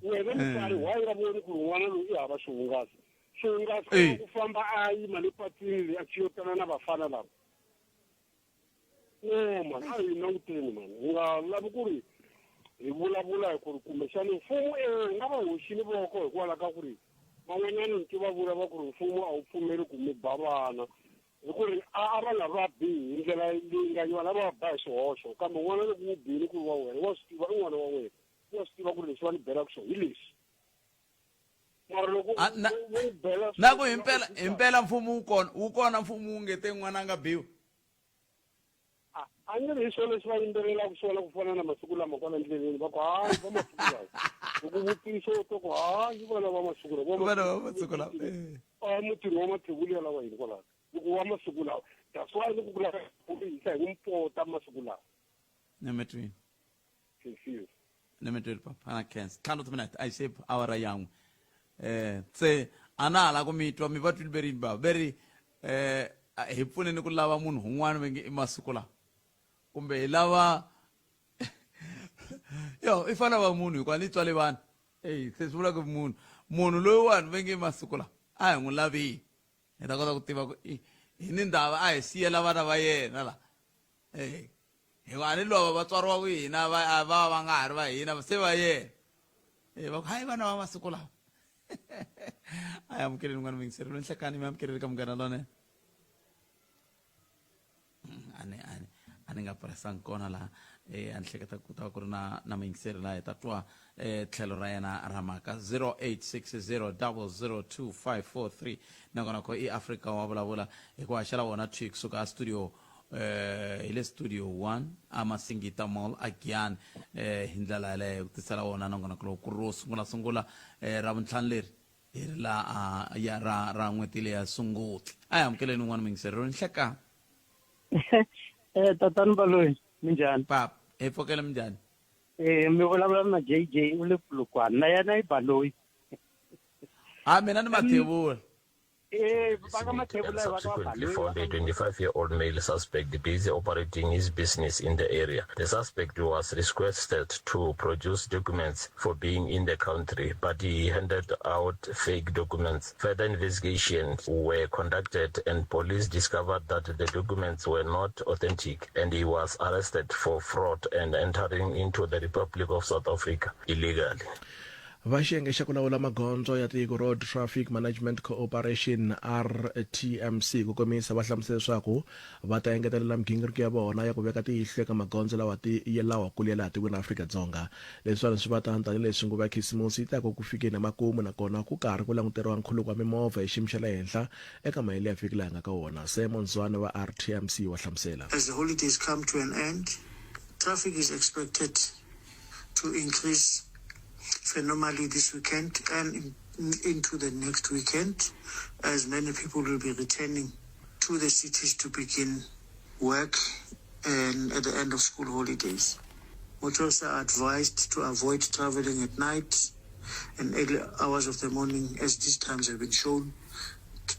Speaker 3: wena mutswari why va voni ku ri n'wana loyi i hava xihungasi xihungasi ku famba a yima le patwini a chiyotana na vafana lava no man a hi languteni man hi nga lavi ku ri hi vulavula hi ku ri kumbexani mfumo nga va hoxini voko hikwalaho ka ku ri van'wanyana ni tiva vula va ku ri mfumo a wu pfumeli ku mi ba vana hi ku ri a va nga va bihi hi ndlela leyi nga yiva lava va ba hi swihoxo kambe n'wana loko n'wi bihini ku ri wa wena wa swi tiva i n'wana wa wena wa swi tiva ku ri leswi va ni belaka swona hi leswi mara loko wu bela
Speaker 2: na ku himpela mfumo wu kona mfumo wu ngete n'wana a nga biwi
Speaker 3: a ni ri hi swona leswi va yimbelelaka swona ku fana na masiku lama kwala ndleleni va ku hayi va masiku lawa loko vutiso to ku hayi vana va masiku lawa a mutini wa mathebuli ya lava yini kwalaho loko wa masiku lawa that's why loko ku lava ku yisa hi mpota masiku lawa
Speaker 2: nemetwini nemetwini papa ana cancer tlhano timinete a shape awara yan'we tse a na hala ku mi twa mi va twile berini bava veri hi pfuneni ku lava munhu un'wana va nge i masiku lawa kumbe hi lava yo i fana va munhu hikuva ni tswale vana se swi vula ku munhu loyi wani va nge masiku lawa a hi n'wi lavini hi ta kota ku tiva ku hi ni ndhava a hi siyela vana va yena la hikuva ni lova vatswari va hina va nga ha ri va hina se va yena va ku hayi vana va masiku lawa a hi amukeleni n'wana mingiseri lo nhlekani mi amukeleli ka munghana lone a ni nga purasanga kona laha a ni hleketa ku ta ku ri na mingiseri laha hi ta twa tlhelo ra yena ra mhaka 0860 002 nakona ko i africa wa vulavula hi ku haxela wona twi kusuka a studio hi le studio 1 a masingita mall a giyani hi ndlela yaleyo ku tisela wona nakona ku loko ku ri ro sungula ra vuntlhanu leri hi ri la ra n'weti leya sunguti a hi amukeleni n'wana mingiseri ro nhlekani
Speaker 10: tatani Baloyi minjhani
Speaker 2: papa hi pfukele minjhani
Speaker 10: mi vulavula na JJ u le Polokwane na yena i Baloyi
Speaker 2: mina ni Mathebula
Speaker 11: Subsequently found a 25-year-old male suspect busy operating his business in the area. The suspect was requested to produce documents for being in the country, but he handed out fake documents. Further investigations were conducted and police discovered that the documents were not authentic, and he was arrested for fraud and entering into the Republic of South Africa illegally.
Speaker 12: Vaxiyenge xa ku lawula magondzo ya tiko Road Traffic Management Corporation RTMC ku komisa va hlamusela leswaku va ta engetelela migingiriko ya vona ya ku veka tihlo eka magondzo lawa kulu ya laha tikweni ra Afrika-Dzonga. Leswi swi va tanihileswi nguva ya khisimusi yi taka ku fikeni emakumu nakona ku karhi ku languteriwa nkhuluko wa mimovha hi xiyimo xa le henhla eka mahele ya vhiki laha nga ka wona. Simon Zwane wa RTMC wa hlamusela.
Speaker 13: As the holidays come to an end, traffic is expected to increase phenomenally this weekend and into the next weekend, as many people will be returning to the cities to begin work and at the end of school holidays. Motorists are advised to avoid traveling at night and early hours of the morning, as these times have been shown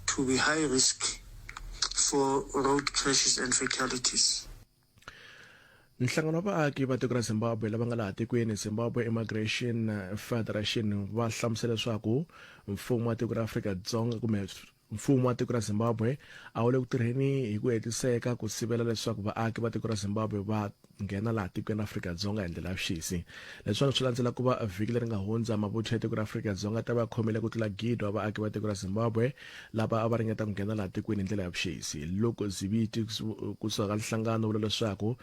Speaker 13: to be high risk for road crashes and fatalities.
Speaker 12: Nhlangano wa vaaki va tiko ra Zimbabwe lava nga laha tikweni Zimbabwe Immigration Federation va hlamusela leswaku mfumo wa tiko ra Afrika-Dzonga kumbe mfumo wa tiko ra Zimbabwe a wu le ku tirheni hi ku hetiseka ku sivela leswaku vaaki va tiko ra Zimbabwe va nghena laha tikweni Afrika-Dzonga hi ndlela ya vuxisi. Leswi swi landzela ku va vhiki leri nga hundza mavuthu ya tiko ra Afrika-Dzonga ta va khomile ku tlula gidi wa vaaki va tiko ra Zimbabwe lava a va ringeta ku nghena laha tikweni hi ndlela ya vuxisi. Loko Zibiti kusuka nhlangano wu vula leswaku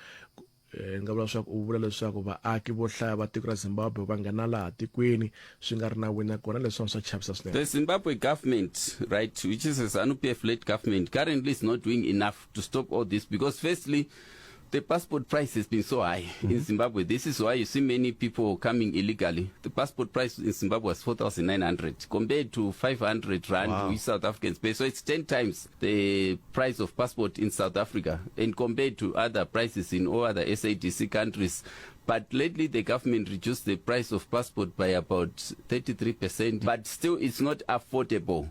Speaker 12: u vula leswaku vaaki vo hlaya va tiko ra Zimbabwe va nghena laha tikweni swi nga ri na wina kona leswi swa chavisa swinene.
Speaker 14: The Zimbabwe government, right, which is a ZANU-PF-led government, currently is not doing enough to stop all this, because firstly, the passport price has been so high in Zimbabwe. This is why you see many people coming illegally. The passport price in Zimbabwe was 4,900 compared to 500 rand which South Africans pay. So it's 10 times the price of passport in South Africa and compared to other prices in all other SADC countries. But lately the government reduced the price of passport by about 33%, but still it's not affordable.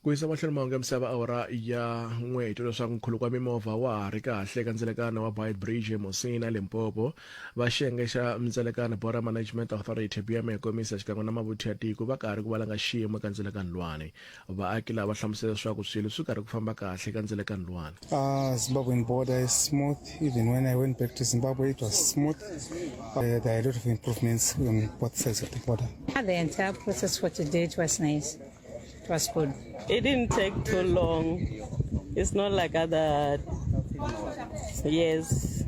Speaker 12: Ku yisa mahlweni mahungu ya misava awara ya n'weti leswaku nkhuluko wa mimovha wa ha ri kahle eka ndzelekano wa Beit Bridge eMosina Limpopo. Va xiyenge xa ndzelekano Border Management Authority BMA komisa xikan'we na mavuthu ya tiko va karhi ku valanga xiyimo eka ndzelekano lwani. Vaaki lava hlamusela leswaku swilo swi karhi ku famba kahle eka ndzelekano lwani.
Speaker 15: Zimbabwean border is smooth. Even when I went back to Zimbabwe, it was smooth. There are a lot of improvements on both sides of the border.
Speaker 16: The entire process for today, it was nice. It was good.
Speaker 17: It didn't take too long. It's not like other years.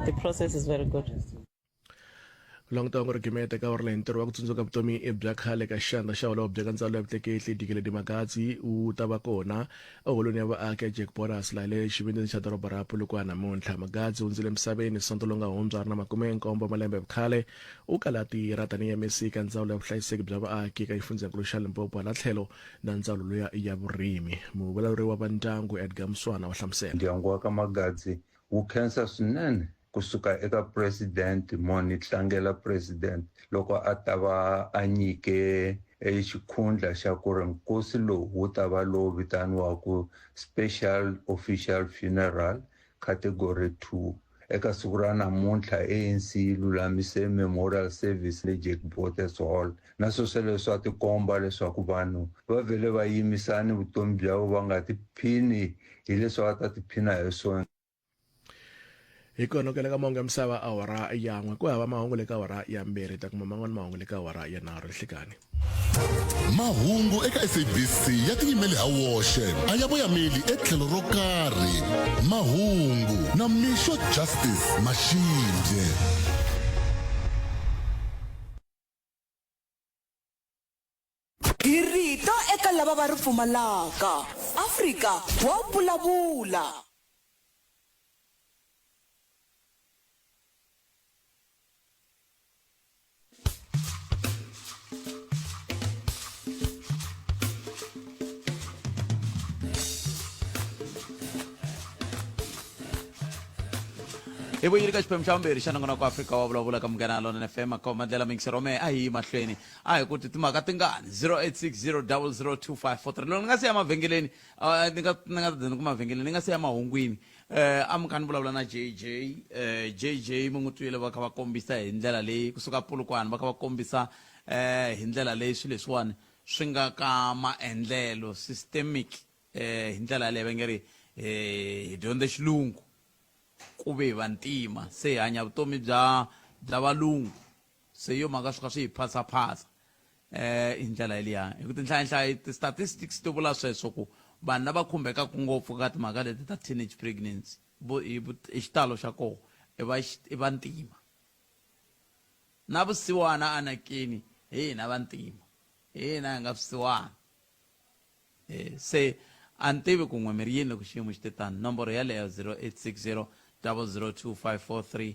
Speaker 17: The process is very good.
Speaker 12: Longtongo regimete ka orla ntirho wa ku tsundzuka vutomi bya khale ka xandla xa holobye ka ndzawulo ya vutleketli Dikeledi Makatsi u ta va kona eholweni ya vaaki ya Jack Boras laha le xivindini xa doroba ra Polokwane namuntlha. Makatsi u hundzile emisaveni sonto lowu nga hundza a ri na 70 malembe vukhale u kala tirha tanihi MEC ka ndzawulo ya vuhlayiseki bya vaaki ka xifundzakulu xa Limpopo hala tlhelo na ndzawulo ya vurimi. Muvulavuri wa va ndyangu Edgar Mswana wa hlamusela.
Speaker 18: Ndyangu wa ka Makatsi wu khensa swinene kusuka eka president Moni Tlangela president loko a ta va a nyike xikhundla xa ku ri nkosi lowu wu ta va lowu vitaniwaku special official funeral category 2 eka siku ra namuntlha ANC lulamise memorial service le Jack Boters Hall. Naswo sweleswo a tikomba leswaku vanhu va vele va yimisani vutomi bya vo va nga tiphini hi leswi va ta tiphina hi swona.
Speaker 12: Hi kona ka mahungu ya misava awara ya n'we ku hava mahungu le ka awara ya mbirhi ta kuma man'wana mahungu le ka awara ya nharhu nhlikani.
Speaker 8: Mahungu eka SABC ya tiyimele ha woxe a ya voyameli etlhelo ro karhi. Mahungu na Misho Justice Mashinde.
Speaker 9: Irito eka lava va ri pfumalaka. Afrika wa vulavula.
Speaker 2: hi vuyile ka xiphemu xa vumbirhi xa nongonoko wa afrika wa vulavula ka munghana lona fm makoma ndlela mingiserome a hi mahlweni a hi ku ti timhaka tingani 0860002543 loko ni nga se ya mavhengeleni ni nga ku mavhengeleni ni nga se ya mahungwini a mi kha ni vulavula na jj mi n'wi twile va kha va kombisa hi ndlela leyi kusuka Polokwane va kha va kombisa hi ndlela leyi swilo leswiwani swi nga ka maendlelo systemic hi ndlela leyi va nge ri hi dyondze xilungu ku ve vantima se hi hanya vutomi bya valungu se yo mhaka swi kha swi hi phasaphasa hi ndlela yeliya hi ku tinhlayanhlayo ti-statistics ti vula sweswo ku vanhu lava khumbekaka ngopfu ka timhaka leti ta teenage pregnancy hi xitalo xa koho i vantima na vusiwana anakeni hina vantima hina hi nga vusiwana se a ni tivi ku n'we mi ri yini loko xiyimo xi te tani nomboro yaleyo 0860 002543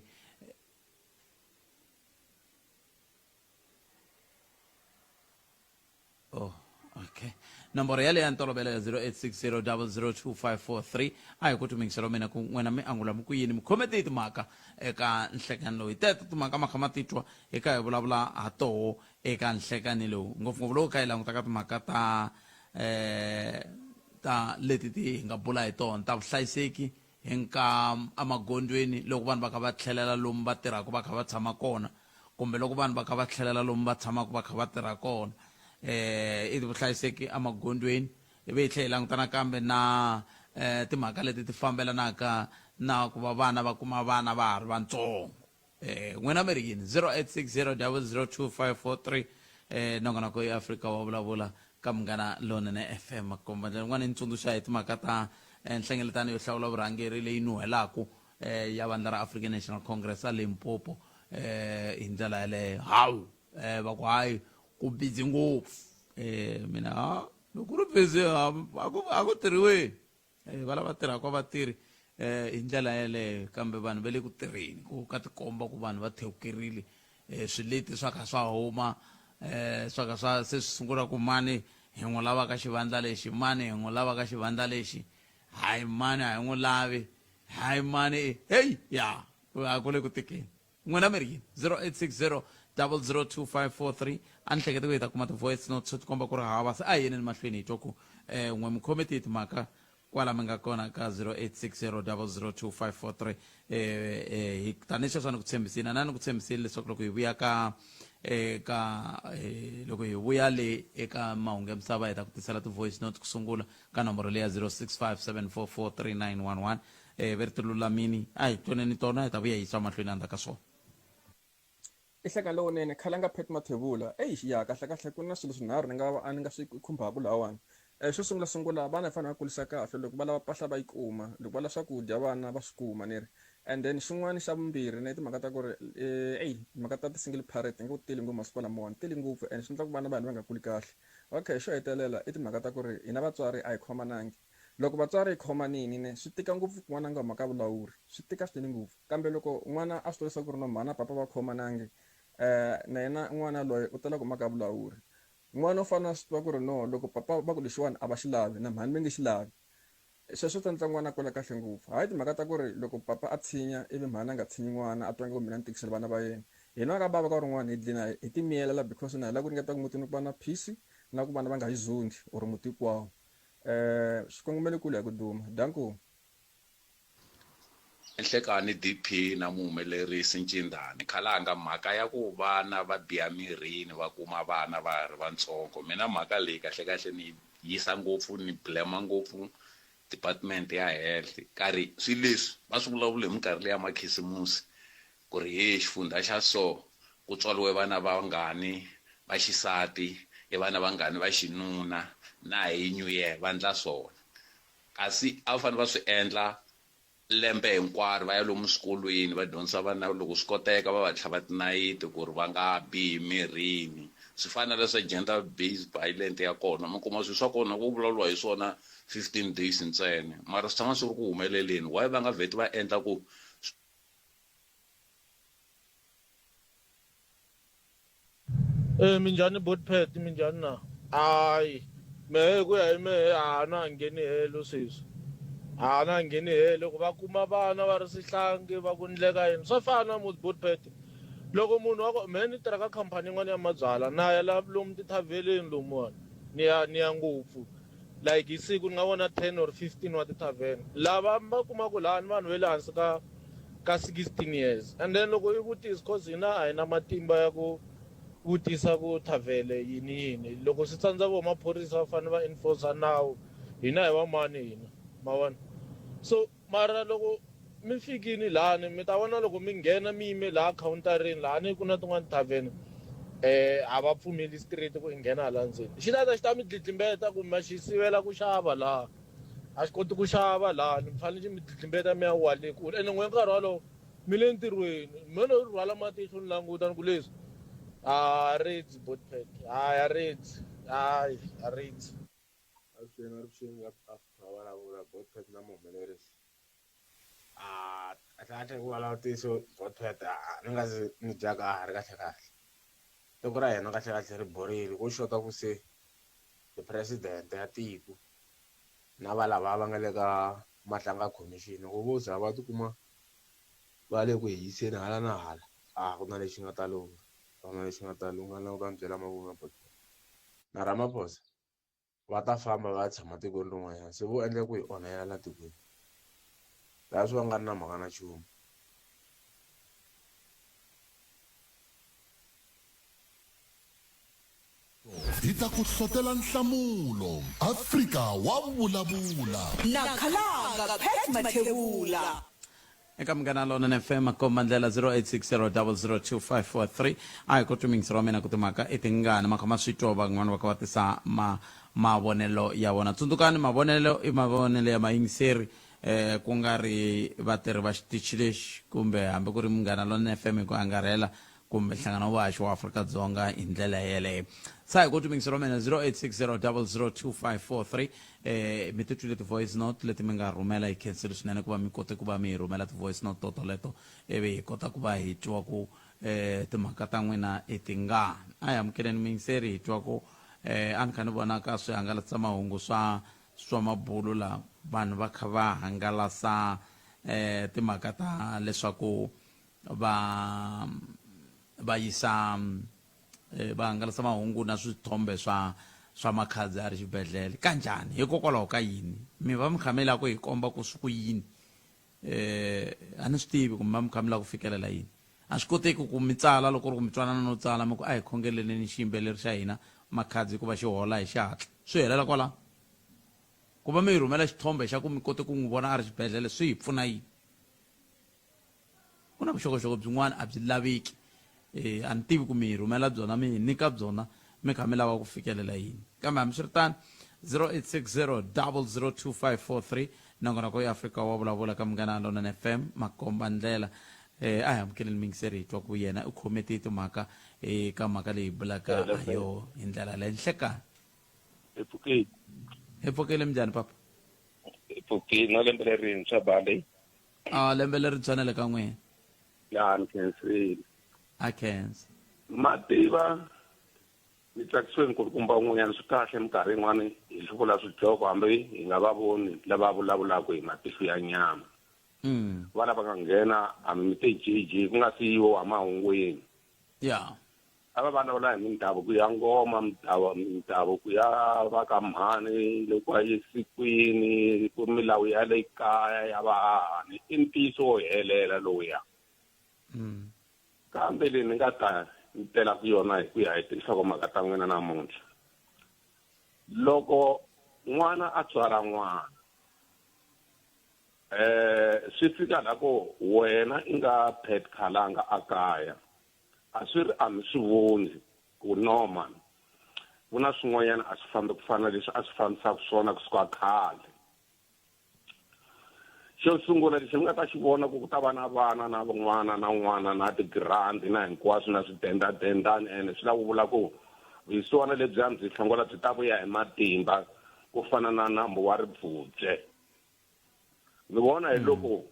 Speaker 2: oh okay nomboro yaleyo ya ntolovelo ya 0860 002543 a hi ku tumingiselo mina ku n'wena mi angula mi ku yini mi khomete hi timhaka eka nhlekani lowu hi teto timhaka ma kha ma titwa eka hi vulavula ha toho eka nhlekani lowu ngopfungopfu loko kha hi langutaka timhaka ta leti hi nga bula hi tona ta vuhlayiseki hi nka emagondweni loko vanhu va kha va tlhelela lomu va tirhaka va kha va tshama kona kumbe loko vanhu va kha va tlhelela lomu va tshamaka va kha va tirha kona i vuhlayiseki emagondweni ivi hi tlhe hi langutana kambe na timhaka leti ti fambelanaka na ku va vana va kuma vana va ha ri vantsongo n'wina mi ri yini 0860 002543 nongonoko ya afrika wa vulavula ka munghana lonene fm makomba n'wana ni tsundzuxa hi timhaka ta nhlengeletano yo hlawula vurhangeri leyi nuhelaku ya vandla ra African National Congress a Limpopo hi ndlela yaleyo hawu va ku hayi ku busy ngopfu mina loko ri busy a ku tirhiweni va lava tirhaka vatirhi hi ndlela yaleyo kambe vanhu va le ku tirheni ku ka tikomba ku vanhu va thewukerile swileti swa kha swa huma swa kha swa se swi sungula ku mani hi n'wi lava ka xivandla lexi mani hi n'wi lava ka xivandla lexi hayi mani a hi n'wi lavi hayi mani hey ya a ku le ku tikeni n'wina mi ri yini 0860 002543 a ni hlekete ku hi ta kuma ti-voice notes swi tikomba ku ri hava se a hi yeneni mahlweni hi twa ku n'we mi khometi hi timhaka kwala mi nga kona ka 0860 002543 hi tanihi sweswo ni ku tshembisini na ni ku tshembisini leswaku loko hi vuya loko hi vuya le eka mahungu ya misava hi ta ku tisela ti-voice note ku sungula ka nomboro leya 0657443911 ve ri ti lulamini a hi twaneni tona hi ta vuya hi yisa mahlweni andza ka swona
Speaker 19: i hleka lowunene khalanga Pat Mathebula ya kahle ku na swilo swinharhu ni nga swi khumbaka lahawani xo sungula vana hi fanele va kulisa kahle loko va lava mpahla va yi kuma loko va lava swakudya vana va swi kuma ni ri and then xin'wana xa vumbirhi na timhaka ta ku ri timhaka ta ti-single parent nge ku tili ngopfu masiku lamawani tili ngopfu and swi endla ku vana vanhu va nga kuli kahle okay xo hetelela i timhaka ta ku ri hina vatswari a hi khomanangi loko vatswari hi khomanini ne swi tika ngopfu ku n'wana nga huma ka vulawuri swi tika swinene ngopfu kambe loko n'wana a swi tivisa ku ri no mhana papa va khomanangi na yena n'wana loyi u tala ku huma ka vulawuri n'wana u fanele a swi tiva ku ri no loko papa va ku lexiwani a va xi lavi na mhani mi nge xi lavi sweswo tsandza n'wana kula kahle ngopfu hayi timhaka ta ku ri loko papa a tshinya ivi mhani a nga tshinyi n'wana a twa nge mina ni tikisela vana va yena hina ka bava ka rin'wana hi dlina hi timiyelela because na hi lava ku ringeta ku mutini ku va na peace na ku vana va nga hi zondi or muti kwawo xikongomelo kule hi ku duma danku
Speaker 20: Nhlekani DP na muhumelerisi Ncindani khalanga mhaka ya ku vana va biya mirini va kuma vana va ha ri vantsongo mina mhaka leyi kahle ni yisa ngopfu ni blame ngopfu department ya health karhi swi leswi va swi vulavula hi minkarhi leya makhisimusi ku ri hi xifundza xa so ku tswaliwe vana vangani va xisati hi vana vangani va xinuna na hi new year va ndla swona kasi a va fanele va swi endla lembe hinkwaro va ya lomu swikolweni va dyondzisa vana loko swi koteka va va tlhava tinayiti ku ri va nga bihi mirini swi fana na leswa gender based violence ya kona mi kuma swilo swa kona ku vulavuriwa hi swona 15 days ntsena mara swi tshama swi ri ku humeleleni why va nga vheti va endla ku
Speaker 21: minjhani Bootpet minjhani na hayi mehe ku ya hi mehe a na ngheni helo sweswi a na ngheni he loko va kuma vana va ri sihlangi va ku ndleka yini swa fana mutbotpet loko munhu wa ku mina ni tirha ka khampani yin'wana ya mabyala na ya lomu tithaveleni lomuwani ni ya ngopfu like hi siku ni nga vona 10 or 15 wa tithaveni lava va kumaka laha ni vanhu ve le hansi ka 16 years and then loko i vutisi cause hina a hi na matimba ya ku vutisa ku thavele yini loko swi tsandza vo maphorisa va fanele va enforce nawu hina hi va mani hina ma vona so mara loko mi fikini lani mi ta vona loko mi nghena mi yime laha counterini lani ku na tin'wana thaveni a va pfumeli street ku nghena hala ndzeni xi ta mi dlitlimbeta ku ma xi sivela ku xava laha a xi koti ku xava laha ni fanele xi mi dlitlimbeta mi ya wale kule ene n'we nkarhi walowo mi le ntirhweni mi lo rhwala matihlo ni languta ni ku leswi a redzi botpet a redzi a redzi
Speaker 22: avuxeni ya Afrika vulavula botpet na muhumelerisi kahle ku vulavula tiso botpet ni nga zi ni dyaka a ha ri kahle tiko ra hina kahle ri borile ku xota ku se president ya tiko na va lava va nga le ka matlanga commission ku vo za va tikuma va le ku hiseni hala na hala ku na lexi nga ta lunga na ku ta byela mavunwa botpet na Ramaphosa va ta famba va tshama tikweni rin'wanyana se vo endle ku hi onhela la tikweni laha swi va nga ri na mhaka na nchumu
Speaker 8: hi ta ku hlotela nhlamulo Afrika wa vulavula
Speaker 9: na Khalanga Pet Mathebula
Speaker 2: eka mgana lona na FM komandlela 0860002543 ai ko tumingisiro mina ku timhaka etingana makama switova ngwana va ka watisa mavonelo ya vona tsundzukani mavonelo i mavonelo ya mayingiseri ku nga ri vatirhi va xitichi lexi kumbe hambi ku ri munghana lona FM ku angarhela kumbe nhlangano wa wa Afrika-Dzonga hi ndlela yeleyo sa hi ku tumingisiro mina 0860002543 mi titwile ti-voice note leti mi nga rhumela hi cancel swinene ku va mi kote ku va mi hi rhumela ti-voice note toto leto ivi hi kota ku va hi twa ku timhaka ta n'wina i tingani a hi amukeleni miyingiseri hi twa ku a ni kha ni vona ka swihangalasamahungu swa mabulu la vanhu va kha va hangalasa timhaka ta leswaku va yisa va hangalasa mahungu na swithombe swa makhadzi a ri xibedhlele kanjhani hikokwalaho ka yini mi va mi khamela ku hi komba ku swi ku yini a ni swi tivi kumbe va mi khamela ku fikelela yini a swi koteki ku mi tsala loko ri ku mi twanana no tsala mi ku a hi khongeleleni xiyimbeleri xa hina makhadzi ku va xi hola hi xihatla swi helela kwala ku va mi hi rhumela xithombe xa ku mi kote ku n'wi vona a ri xibedhlele swi hi pfuna yini ku na vuxokoxoko byin'wana a byi laveki a ni tivi ku mi hi rhumela byona mi hi nyika byona mi kha mi lava ku fikelela yini kambe hambiswiritano 0860002543 nongonoko ya Afrika wa vulavula ka munghana lona na FM makomba ndlela a hi amukeleni mingiseri hi twa ku yena u khomete timhaka eka mhaka leyi bulaka yo hi ndlela leyi nhlekani hi pfukile minjhani papa
Speaker 23: pfukile na lembe lerintshwa bale
Speaker 2: lembe leri tshwanele ka n'wina
Speaker 23: ya ni khensile
Speaker 2: a khensa
Speaker 23: mativa ni tsakisiwe nkulukumba un'wanyana swi kahle minkarhi yin'wana hi hluvula swidloko hambi hi nga va voni lava vulavulaka hi matihlo ya nyama va lava nga nghena hambi mi te jiji ku nga si yiwa mahungwini
Speaker 2: ya
Speaker 23: a va vulavula hi mindhavuko ya ngoma mindhavuko ya vakamhani loko a yisikwini ku milawu ya le kaya ya vahahani i ntiyiso wo helela lowuya kambe leyi ni nga ta tela ku yona hi ku ya hi tinhlokomhaka ta n'wina namuntlha loko n'wana a tswala n'wana swi fika la ku wena i nga pet Khalanga a kaya a swi ri a mi swi voni ku normal ku na swin'wanyana a swi fambi ku fana leswi a swi fambisaka swona kusuka khale xo sungula lexi mi nga ta xi vona ku ta va na vana na van'wana na n'wana na ti-grant na hinkwaswo na swidendadendani ene swi lava ku vula ku hi swona lebyi byi hlongola byi ta vuya hi matimba ku fana na nambu wa ribvubye mi vona hi loko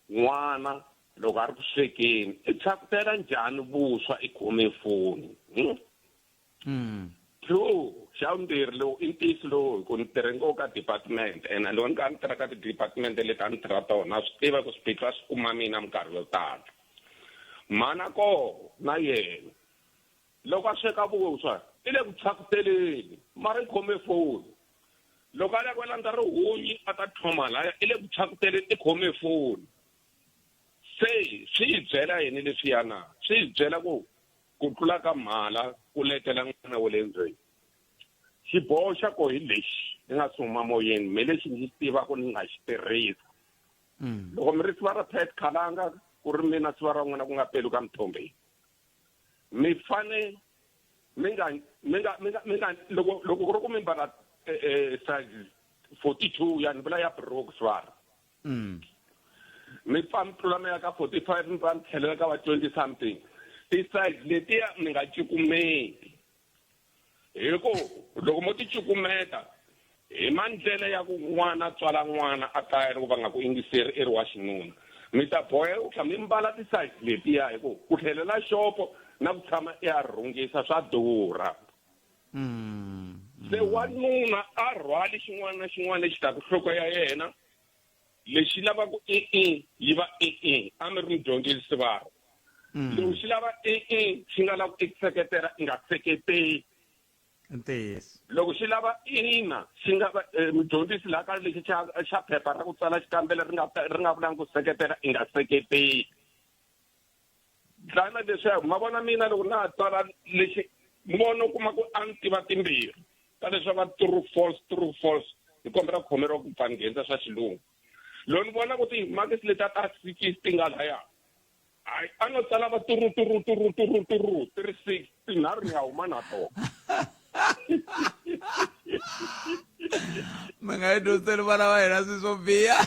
Speaker 23: n'wana loko a ri ku swekeni i thyakutela njhani vuswa i khome foni 2 xa vumbirhi lowu i ntiyiso lowu ku ni tirhe ngo ka department ene loko ni ka ni tirha ka ti-department leti a ni tirha tona swi tiva ku swiphiqo swi kuma mina minkarhi yo tala mana koho na yena loko a sweka vuswa i le ku tshwakuteleni mara i khome foni loko a lava ku landza rihunyi a ta thoma laya i le ku tshwakuteleni i khome foni se swi hi byela yini leswiyana swi hi byela ku tlula ka mhala ku letela n'wana wa le ndzeni xiboho xa koho hi lexi ni nga suma moyeni me lexi ni xi tivaka ni nga xi tirhisa loko mi ri siva ra pet khalanga ku ri mina siva ra n'wina ku nga pelu ka mthombeni mi fane mi nga loko ku ri ku mi mbala size 42 yani vula ya brok swara mi pfa mi tlula mi ya ka 45 mi pfa mi tlhelela ka va 20 something ti-size letiya mi nga cukumeti hi ku loko mo ti cukumeta hi mandlela ya ku n'wana tswala n'wana a kaya loko va nga ku ingiseri i ri wa xinuna mi ta boheka ku tlha mi mbala ti-size letiya hi ku tlhelela xopo na ku tshama i ya rhungisa swa durha se wanuna a rhwali xin'wana na xin'wana lexi taka nhloko ya yena lexi lavaku yi va a mi ri mudyondzisi varo loko xi lava xi nga lava ku seketela i nga seketeli
Speaker 2: ntiyiso
Speaker 23: loko xi lava ina xi nga mudyondzisi laha ka lexi xa phepha ra ku tsala xikambelo ri nga vulangi ku seketela i nga seketeli dlana leswiya ma vona mina loko na ha tsala lexi ni vona u kuma ku a ni tiva timbirhi ka leswi va true false ni kombela ku khomeriwa ku pfa ni nghenisa swa xilungu loko ni vona ku timakisi leti a ta 60 ti nga laya hayi a no tsala va turu 36 tinharhu ni ya huma na tona
Speaker 2: mi nga yi dyondziseli vana va hina swi swo biha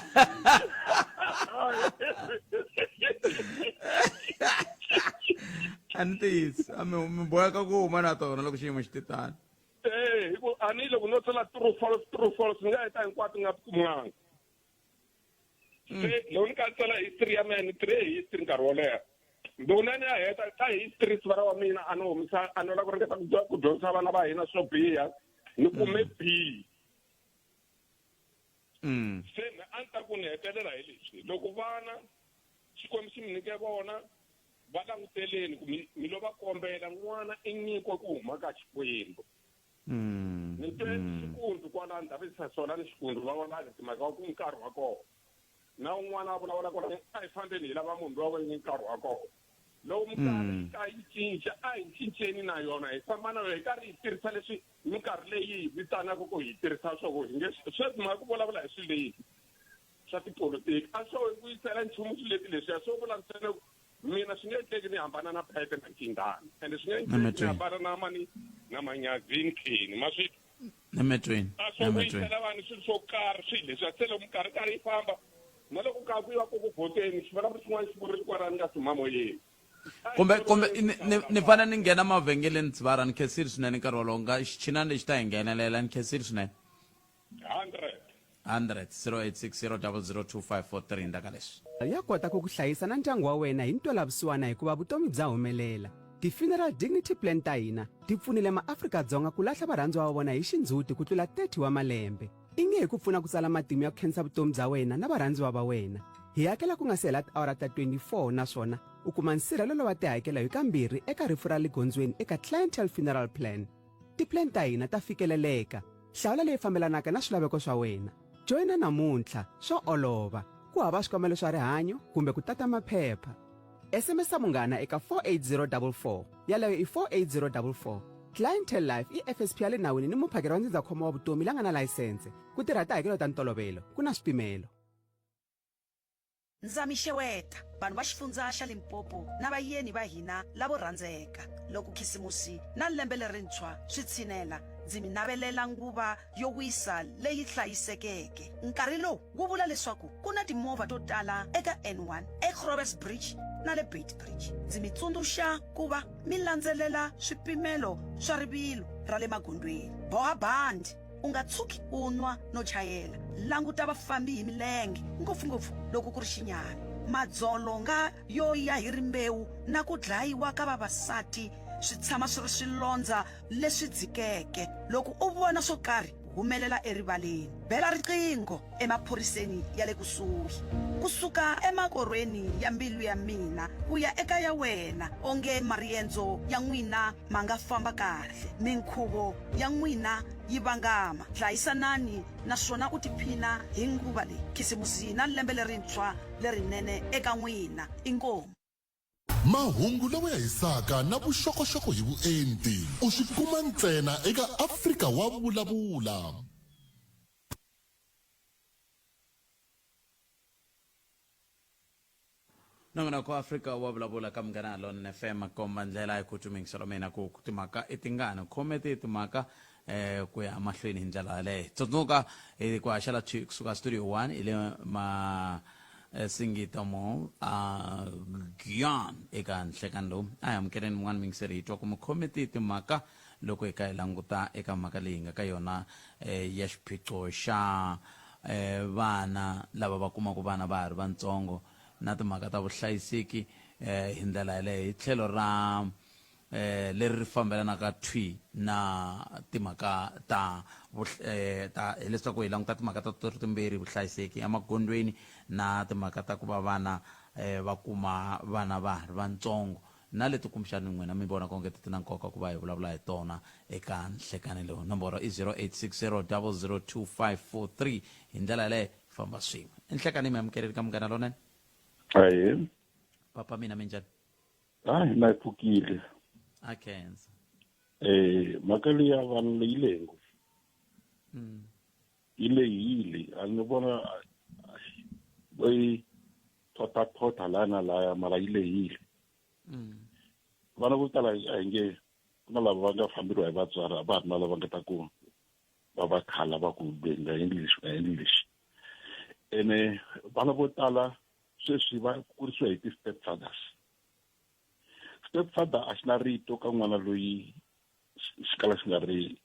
Speaker 2: a ni tiyisi a mi boheka ku huma na tona loko xiyimo xi titani
Speaker 23: hi ku ani loko no tsala true false ni nga heta hinkwato ni nga kumanga se loko ni ka tsala history ya mina ni tirhe history nkarhi wo leha loko na ni ya heta ka history sivara wa mina a no la ku ringeta ku dyondzisa vana va hina swo biha ni kume B se a ni ta ku ni hetelela hi leswi loko vana xikwembu xi mi nyike vona va languteleni ku mi lo va kombela n'wana i nyiko ku huma ka xikwembu ni twe xikundzu kwala ni davisa swona ni xikundzu va vona timhaka wa ku nkarhi wa kona na un'wana a vulavula ku a hi fambeni hi lava munhu lowa ni nkarhi wa kona loko minkarhi a yi cinca a hi cinceni na yona hi famba na hi karhi hi tirhisa leswi minkarhi leyi hi vitanaka ku hi tirhisa swoko hi nge sweswi mhaka ku vulavula hi swilo leyi swa tipolotiki a swo hi vuyisela nchumu swilo leti leswiya swo vula ntsena mina swi nge teki ni hambana na phete na nkingani ende swi nge teki ni hambana na manyazini khini ma swi
Speaker 2: nemetweni
Speaker 23: a swo vuyisela vanhu swilo swo karhi swilo leswiya se loko minkarhi karhi yi famba na loko ka kuyiwa ko ku vhoteni xi vulavula xin'wana xi vurile kwala ni nga swi mamoyeni
Speaker 2: kumbe ni fane ni nghena mavhengeleni tsivara ni khensile swinene nkarhi wolowo nga xichinani lexi ta hi nghenelela ni khensile swinene 100 0860002543 ndaka leswi
Speaker 4: ya kota ku ku hlayisa na ndyangu wa wena hi ntwelavusiwana hikuva vutomi bya humelela ti-funeral dignity plan ta hina ti pfunile maAfrika-Dzonga ku lahla varhandziwa va vona hi xindzhuti ku tlula 30 wa malembe i nge hi ku pfuna ku tsala matimu ya ku khensa vutomi bya wena na varhandziwa va wena hi hakela ku nga si hela tiawara ta 24 naswona u kuma nsirhelelo wa tihakelo hi kambirhi eka rifu ra le gondzweni eka clientele funeral plan tiplan ta hina ta fikeleleka hlawula leyi fambelanaka na swilaveko swa wena joyina namuntlha swo olova ku hava swikomelo swa rihanyo kumbe ku tata maphepha SMS munghana eka 48044 yaleyo i 48044 clientele life i FSP ya le nawini ni muphakeri wa ndzindzakhombo wa vutomi la nga na layisense ku tirha tihakelo ta ntolovelo ku na swipimelo
Speaker 6: Nzamisheweta vanhu va xifundza xa Limpopo na vayeni va hina lavo rhandzeka loko khisimusi na lembe lerintshwa swi tshinela ndzi mi navelela nguva yo wisa leyi hlayisekeke nkarhi lowu wu vula leswaku ku na timovha to tala eka N1 eGrobers Bridge na le Bait Bridge ndzi mi tsundzuxa ku va mi landzelela swipimelo swa rivilo ra le magondweni boha bandi u nga tshuki unwa no chayela languta vafambi hi milenge ngopfungopfu loko ku ri xinyami madzolonga yo ya hi rimbewu na ku dlayiwa ka vavasati swi tshama swi ri swilondza leswi dzikeke loko u vona swo karhi humelela erivaleni bela riqingho emaphoriseni ya le kusuhi kusuka emakorweni ya mbilu ya mina ku ya eka ya wena onge mariendzo ya n'wina ma nga famba kahle minkhuvo ya n'wina yi vangama hlayisanani naswona u tiphina hi nguva leyi khisimusi na lembe lerintshwa lerinene eka n'wina inkomu
Speaker 8: mahungu lawa ya hisaka na vuxokoxoko hi vuenti u swi kuma ntsena eka Afrika wa vulavula.
Speaker 2: nongona ko Afrika wa vulavula ka Munghana Lonene FM komba ndlela ya ku tumingiselo mina ku timhaka etingana khomete timhaka ku ya mahlweni hi ndlela yaleyo tsundzuka ku haxela kusuka studio 1 ile ma singita mo Gyan eka nhlekani lowu a hi amukeleni mun'wana mingiseri hi twa ku mukhometi timhaka loko hi ka hi languta eka mhaka leyi nga ka yona ya xiphiqo xa vana lava va kumaka vana va ha ri vantsongo na timhaka ta vuhlayiseki hi ndlela yaleyo hi tlhelo ra leri ri fambelanaka thwi na timhaka ta leswaku hi languta timhaka ta timbirhi vuhlayiseki emagondweni na timhaka ta ku va vana va kuma vana va ha ri vantsongo na leti kumbexani n'wina mi vona konge ti na nkoka ku va hi vulavula hi tona eka nhlekani lowu nomboro i 0860 002543 hi ndlela yaleyo famba swin'we enhlekani mi amukeleli ka Munghana Lonene
Speaker 1: Hayi.
Speaker 2: Papa mina minjani?
Speaker 1: Hayi na pfukile.
Speaker 2: Akhensa.
Speaker 1: Mhaka leyi ya vanhu leyi lengo. Ile ani vona thota lana laya mara ile. Vana vo tala a nge kuna lava va nga fambiriwa hi vatswari a va ha ri na lava nga ta ku va khala va ku benga English. Ene vana vo tala sweswi va kurisiwa hi ti-stepfathers. Stepfather a xi na rito ka n'wana loyi xi kala xi nga ri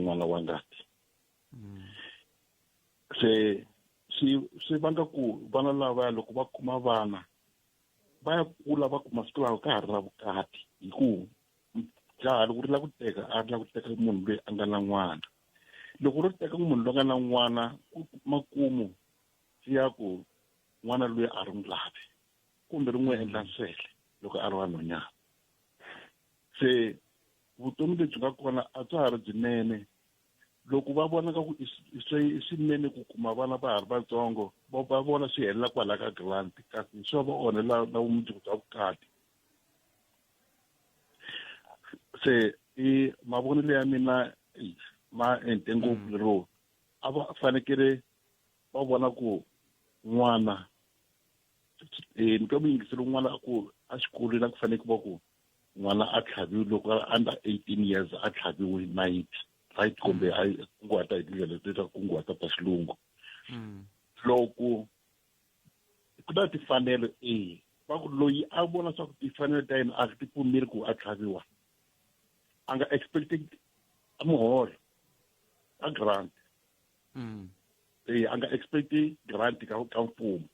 Speaker 1: n'wana wa ngati. Se swi vanga ku vana lava loko va kuma vana va ya kula va kuma siku lawa ka ha ri ra vukati hi ku jaha loko ri la ku teka a ri la ku teka munhu loyi a nga na n'wana. Loko ri teka munhu loyi a nga na n'wana makumu swi ya ku n'wana loyi a ri n'wi lavi kumbe ri n'wi endla nsele loko a ri wanhwanyana. Se vutomi lebyi nga kona a bya ha ri byinene loko va vona ka ku i swinene ku kuma vana va ha ri vatsongo va vona swi helela kwala ka grant kasi swa va onhela na vumundzuku bya vukati. Se mavonelo ya mina ma ente ngopfu lero a va fanekele va vona ku n'wana ni ka muyingiselo n'wana ku a xikolweni a ku fanele ku va ku n'wana a tlhaviwe loko a under 18 years a tlhaviwe nayiti right kumbe a kunguhata hi tindlela leti ta kunguhata ta xilungu. Loko ku na timfanelo va ku loyi a vona swa ku timfanelo ta yena a ti pfumeli ku a tlhaviwa a nga expecting a muholo a grant a nga expecting grant ka mfumo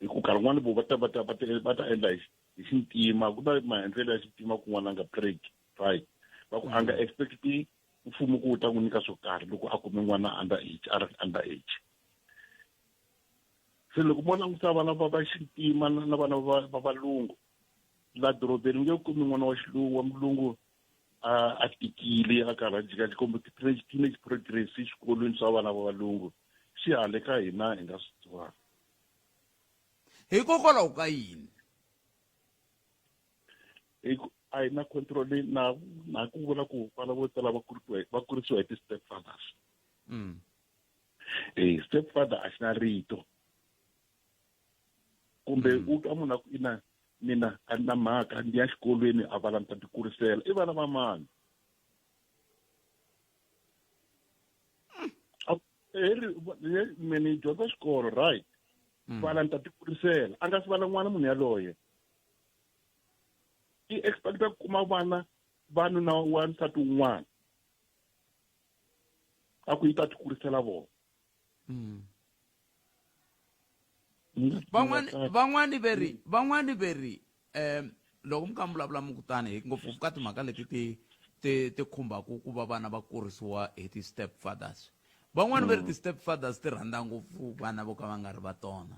Speaker 1: hi ku nkarhi wun'wani vo va ta endla hi xintima ku na maendlelo ya xintima kun'wana a nga break right va ku a nga expecti mfumo ku ta n'wi nyika swo karhi loko a kume n'wana under age. Se loko mo langusa vana va xintima na vana va valungu la dorobeni nge kumi n'wana wa mulungu a tikile a karhi a jika kumbe teenage progress exikolweni swa vana va valungu xi hale ka hina hi nga swi tivanga.
Speaker 2: Hikokwalaho ka yini?
Speaker 1: A hi na control na ku vula ku vana vo tala va kurisiwa hi ti-stepfathers. Stepfather a xi na rito kumbe u ka munhu a ku mina a ni na mhaka ndi ya xikolweni a vala ni ta ti kurisela i vana va mani? Me ni dyondza xikolo right vala ni ta ti kurisela a nga si vala n'wana munhu yaloye. I expecta ku kuma vanuna wa nsati wun'wana a ku yi ta ti kurisela vona.
Speaker 2: van'wani veri loko mi vulavula mukutani ngopfu ka timhaka leti ti khumbaka ku va vana va kurisiwa hi ti-step fathers van'wani va ri ti-step fathers ti rhandza ngopfu vana vo ka va nga ri va tona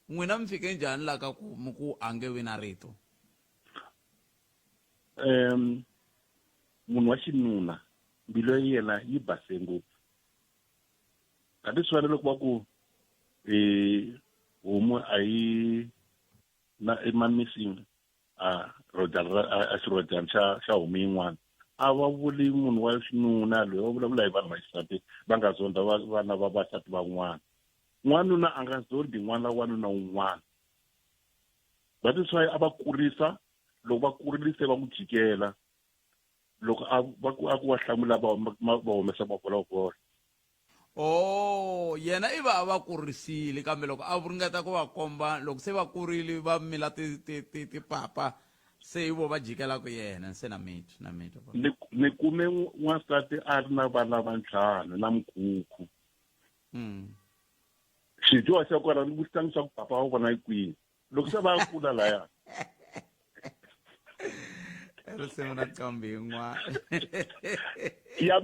Speaker 2: n'wina mi fike njhani la ka ku ange wina rito
Speaker 1: munhu wa xinuna mbilu ya yena yi base ngopfu a ti swi loko va ku homu a yi na emamisini a xirhodyana xa homu yin'wana a va vuli munhu wa xinuna loyi va vulavula hi vanhu va xisati va nga zonda vana va vasati van'wana n'wanuna a nga zondi n'wana wa wanuna wun'wana va ti swi a va kurisa loko va kurile va n'wi jikela loko a ku wa hlamula va humesa mavulavulo
Speaker 2: yena i va a va kurisile kambe loko a ringeta ku va komba loko se va kurile va mila tipapa se i vo va jikela ku yena se na miti
Speaker 1: ni kume n'wansati a ri na vana va 5 na mukhukhu xidyoho xa kona ni vutisa swa ku papa wa vona yi kwini loko se va kula laya
Speaker 2: risimu na nqambi yin'wana
Speaker 1: ya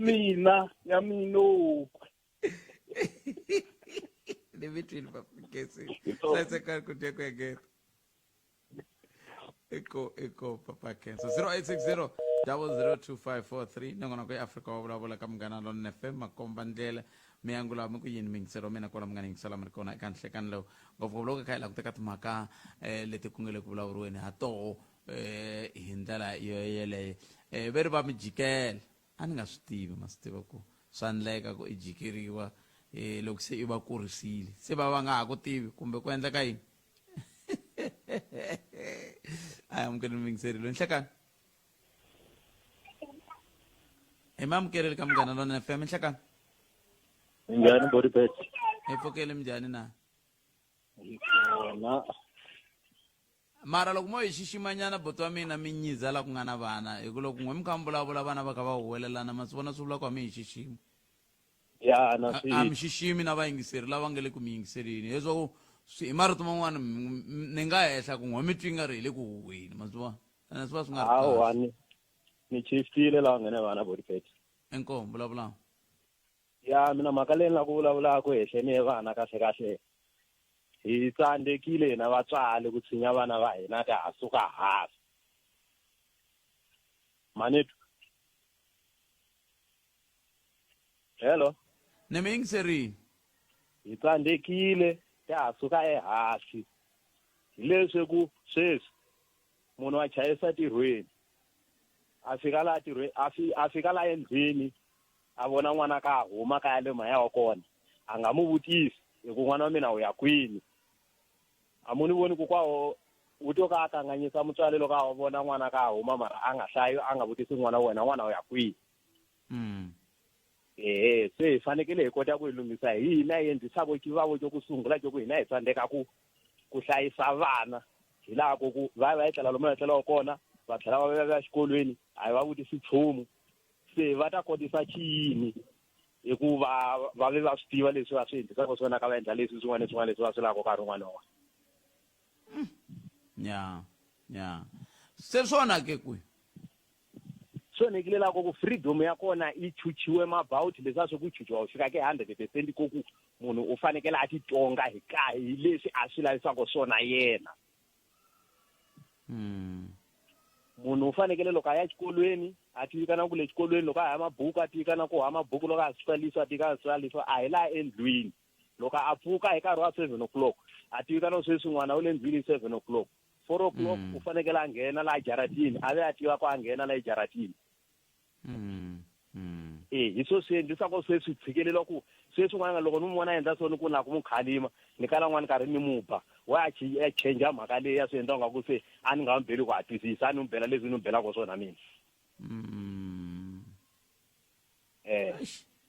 Speaker 1: mina
Speaker 2: ni vitwini papakesi sasekani ku tya ku egeta iko papa kenso 0860 002543 nangona ku eAfrika wa vulavula ka Munghana Lonene FM makomba ndlela miyangula mi ku yini mingiselo mina kona mungana yingisela mi ri kona eka nhlekani leyo ngopfungopfu loko kha hi la ku teka timhaka leti ku nga le ku vulavuriweni ha toho hi ndlela yo yeleyo ve ri va mi jikela a ni nga swi tivi ma swi tiva ku swa endleka ku i jikeriwa loko se i va kurisile se va nga ha ku tivi kumbe ku endleka yini aya mukeni mingiserile nhlekani hi mamukeleli ka Munghana Lonene FM nhlekani
Speaker 3: njhani Bodibet
Speaker 2: hi pfukele minjhani na
Speaker 3: na
Speaker 2: mara loko mo hi xiximanyana boto wa mina mi nyiza la ku nga na vana hi ku loko n'we mi kha mi vulavula vana va kha va huwelelana ma swi vona swi vula ku a mi hi xiximi
Speaker 3: ya
Speaker 2: a mi xiximi na vayingiseri lava nga le ku mi yingiserini leswaku hi marito man'wana ni nga hehla ku n'we mi twi nga ri hi le ku huweni ma swi vona ene swi va swi nga ri
Speaker 3: kahle ni chiftile laha nghene vana Bodibet
Speaker 2: enkomo vulavula
Speaker 3: ya mina mhaka leyi ni la ku vulavula ku hehleni vana kahle hi tsandzekile hina vatswari ku tshinya vana va hina ti ha suka hansi manetu hello
Speaker 2: ni mi yingiserini
Speaker 3: hi tsandzekile ti ha suka ehansi hi leswi ku sweswi munhu wa chayisa tirhweni a fika laha tirhweni a fika laha endlwini a vona n'wana ka huma ka ya le maya wa kona a nga mu vutisi hi ku n'wana wa mina u ya kwini a mu ni voni ku kwaho u to ka a kanganyisa mutswari loko a vona n'wana ka huma mara a nga hlayi a nga vutisi n'wana wa wena n'wana u ya kwini se hi fanekele hi kota ku hi lunghisa hi hina hi endlisako xivavo xo ku sungula xo ku hina hi tsandzeka ku hlayisa vana hi laha ku va etlela lomu va etlelaku kona va tlhela va vuya exikolweni a hi va vutisi nchumu se va ta kotisa xiyini hikuva va ve va swi tiva leswi va swi endlisaka swona ka va endla leswi swin'wana leswin'wana leswi va swi lavaka nkarhi wun'wana wun'wana
Speaker 2: ya se swona ke kwi
Speaker 3: swo nekile lako ku freedom ya kona i chuchiwe mabawuti leswi swi ku chuchiwa u fika ke 100% ku munhu u fanekele a titonga hi leswi a swi lavisaka swona yena munhu u fanekele loko a ya xikolweni a tivikana ku le xikolweni loko a ya mabhuku a tivikana ku ha mabhuku loko a swaliswa a tika swaliswa a hi laha endlwini loko a pfuka hi nkarhi wa 7 o'clock a tivikana sweswi n'wana u le ndlwini 7 o'clock 4 o'clock u fanekele a nghena laha jaratini a ve a tiva ku a nghena laha jaratini hi swo swi endlisaka sweswi tshikelelo ku sweswi n'wana loko ni n'wana a endla swona ku na ku mukhalima ni kala n'wana karhi ni muba wa ya change mhaka leyi ya swi endla nga ku se a ni nga n'wi beli ku hatlisisa a ni n'wi bela leswi ni n'wi belaka swona mina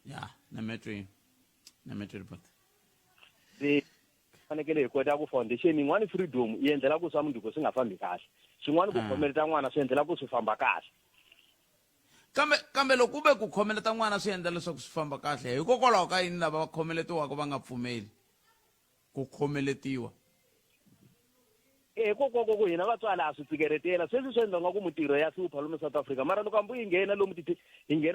Speaker 2: ya na metri but
Speaker 3: se fanekele hi kota ku foundation yin'wana freedom yi endlela ku swa mundzuku swi nga fambi kahle swin'wana ku khomeleta n'wana swi endlela ku swi famba kahle
Speaker 2: kambe loko u ve ku khomeleta n'wana swi endla leswaku swi famba kahle hikokwalaho ka yini lava va khomeletiwaka va nga pfumeli ku khomeletiwa
Speaker 3: koko hina vatswali a swi tsikeretela sweswi swi endla nga ku mutirho ya hlupha lomu South Africa mara loko hambi hi nghena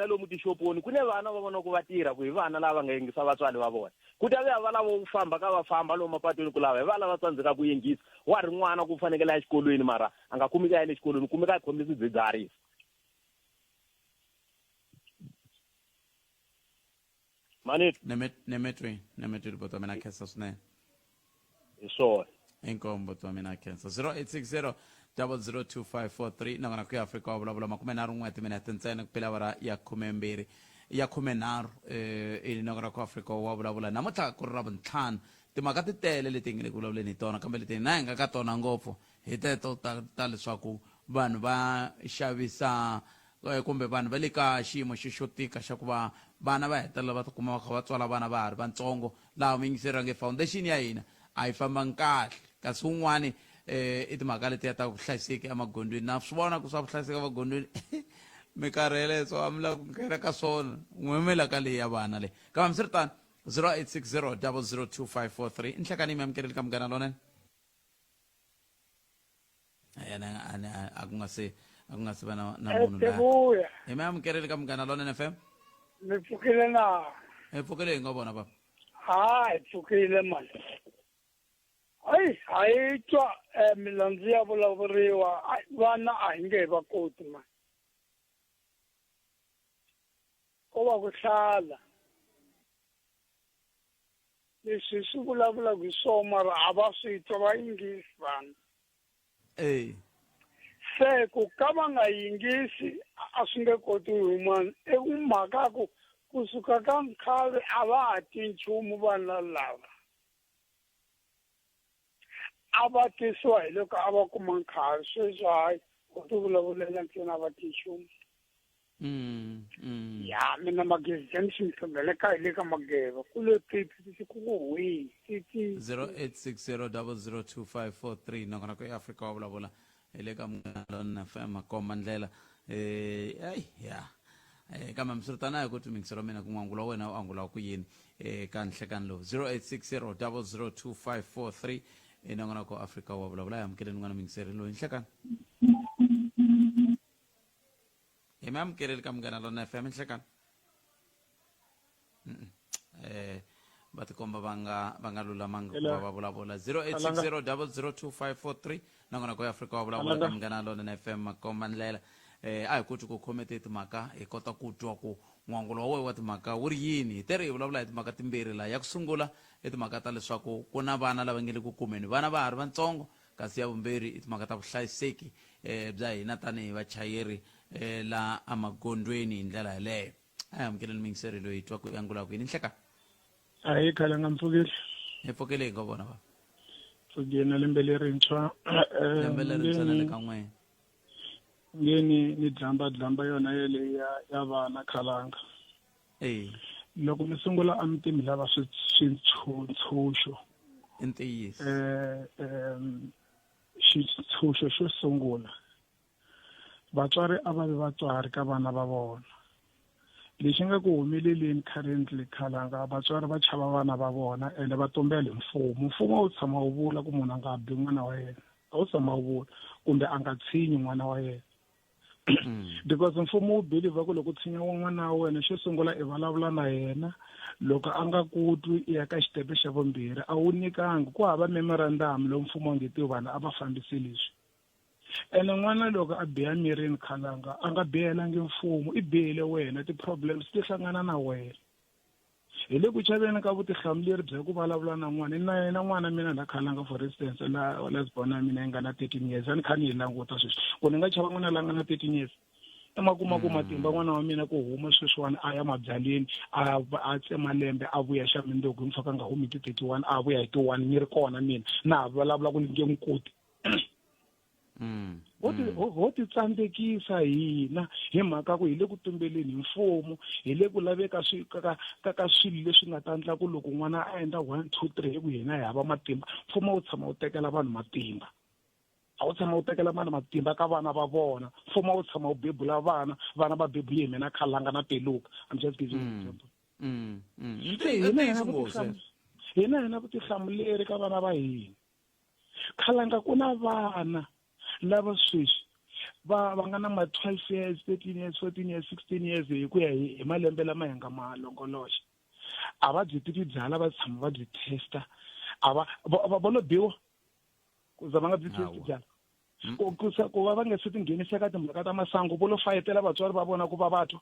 Speaker 3: lomu tixoponi ku ne vana va vona ku va tirha ku hi vana lava nga yingisa vatswali va vona ku ta ve va lava ku famba ka va famba lomu mapatwini ku lava hi va lava tsandzeka ku yingisa wa ri n'wana ku fanekele ya xikolweni mara a nga kumeka ya le xikolweni kumeka a khome swidzidziharisi manito
Speaker 2: nemetweni boto mina khensa swinene
Speaker 3: hi swona
Speaker 2: inkombo to mina khensa 0860 002543 nangona ku Africa wa vulavula 31 timinete ntsena ku pela vara ya 12 ya 13 nangona ku Africa wa vulavula namuntlha ku ri Ravuntlhanu timhaka ti tele leti nge le ku vulavuleni tona kambe leti na hi nga ka tona ngopfu hi teto ta leswaku vanhu va xavisa kumbe vanhu va le ka xiyimo xo tika xa ku va vana va hetelela va tikuma va kha va tswala vana va ha ri vantsongo laha Yingiseriwangi foundation ya hina a yi fambangi kahle kasi un'wani i timhaka letiya ta vuhlayiseki emagondweni na swi vona ku swa vuhlayiseki emagondweni minkarhi yeleyo a mi lava ku nghena ka swona n'wemela ka leyi ya vana leyi kambe mi swi ri tano 0860 002543 inhlekani mi amukeleli ka munghana lonene a ku nga se va na munhu
Speaker 5: Tebuya.
Speaker 2: hi mi amukeleli ka munghana lonene FM
Speaker 5: Mi pfukile na.
Speaker 2: hi pfukile hi nga vona papa
Speaker 5: Hi pfukile man. Hayi twa milandzu ya vulavuriwa vana a hi nge va koti man. Ko va ku hlala. Leswi swi vulavulaka hi swona mara a va swi twa va yingisi vanhu. Se ku ka va nga yingisi a swi nge koti huma mhaka ku kusuka ka nkhale a va ha ti nchumu vana lava a va tisiwa hi loko a va kuma nkhale sweswi hayi ku ti vulavulela ntsena va ti nchumu ya mina Magezi Junction hlongele ka hi le ka Mageva ku le tipi ku hwi
Speaker 2: 0860 002543 nakona ku Africa wa vulavula hi le ka munghana FM Makoma Ndlela ya kama msiritana ukuthi mingisero mina kun'wangula wena u angula ku yini ka nhlekani lo 0860 002543 nangona ko Africa wa vulavula ya mkeleni n'wana mingiseri lo nhlekani amkeleli ka munghana lona FM nhlekani batikomba va nga lulamanga ku va vulavula 0860 002543 nangona ko Africa wa vulavula ka munghana lona FM Makoma Ndlela a hi koti ku khomete timhaka hi kota ku twa ku n'wangulo wa wehe wa timhaka wu ri yini hi tere hi vulavula hi timhaka timbirhi laha ya ku sungula i timhaka ta leswaku ku na vana lava nge le ku kumeni vana va ha ri vantsongo kasi ya vumbirhi i timhaka ta vuhlayiseki bya hina tanihi vachayeri la amagondweni hi ndlela yeleyo a hi amukeleni mingiseri loyi hi twa ku angula ku yini nhleka
Speaker 5: a hi khala nga mpfukile
Speaker 2: hi pfukile hi nga vona va
Speaker 5: pfukile na lembe lerintshwa
Speaker 2: lembe lerintshwa na le ka n'wena
Speaker 5: ngeni ni dlamba yona yele ya vana khalanga loko mi sungula a mitimi lava switshunxo
Speaker 2: intiyisi
Speaker 5: xitshunxo xo sungula vatswari a va vi vatswari ka vana va vona lexi nga ku humeleleni currently khalanga vatswari va chava vana va vona ene va tumbele mfumo wu tshama wu vula ku munhu a nga bi n'wana wa yena a wu tshama wu vula kumbe a nga tshinyi n'wana wa yena because mfumo wu believe ku loko tshinya n'wana wa wena xo sungula i vulavula na yena loko a nga kutwi i ya ka xitepe xa vumbirhi a wu nyikanga ku hava memorandum lowu mfumo nge tivi vanhu a va fambisi leswi ene n'wana loko a biha mirini khalanga a nga bihelangi mfumo i bihile wena ti-problems ti hlangana na wena hi le ku chaveni ka vutihlamuleri bya ku vulavula na n'wana na yena n'wana mina na khalanga for instance la lesbona mina yi nga na 13 years a ni kha ni yi languta sweswi ku ni nga chava n'wana la nga na 13 years emakumaku matimba n'wana wa mina ku huma sweswiwani a ya mabyaleni a tsema lembe a vuya xa mindzogu ni faka nga humi ti 31 a vuya hi ti 1 ni ri kona mina na ha vulavula ku ni nge nkoti ho ti tsandzekisa hina hi mhaka ku hi le ku tumbeleni mfumo hi le ku laveka ka swilo leswi nga ta endla ku loko n'wana a endla 1 2 3 hi ku hina hi hava matimba mfumo wu tshama wu tekela vanhu matimba a wu tshama wu tekela vanhu matimba ka vana va vona mfumo wu tshama wu bebula vana va bebule hi mina khalanga na peluka I'm just giving you an example hina vutihlamuleri ka vana va hina khalanga ku na vana lava sweswi va nga na ma 12 years 13 years 14 years 16 years hi ku ya hi malembe lama hi nga ma longoloxa a va byi tibyala va tshama va byi testa a va lo biwa ku za va nga byi testi byala ku va nga se tinghenisa ka timhaka ta masangu vo lo fayetela vatswari va vona ku va vatwa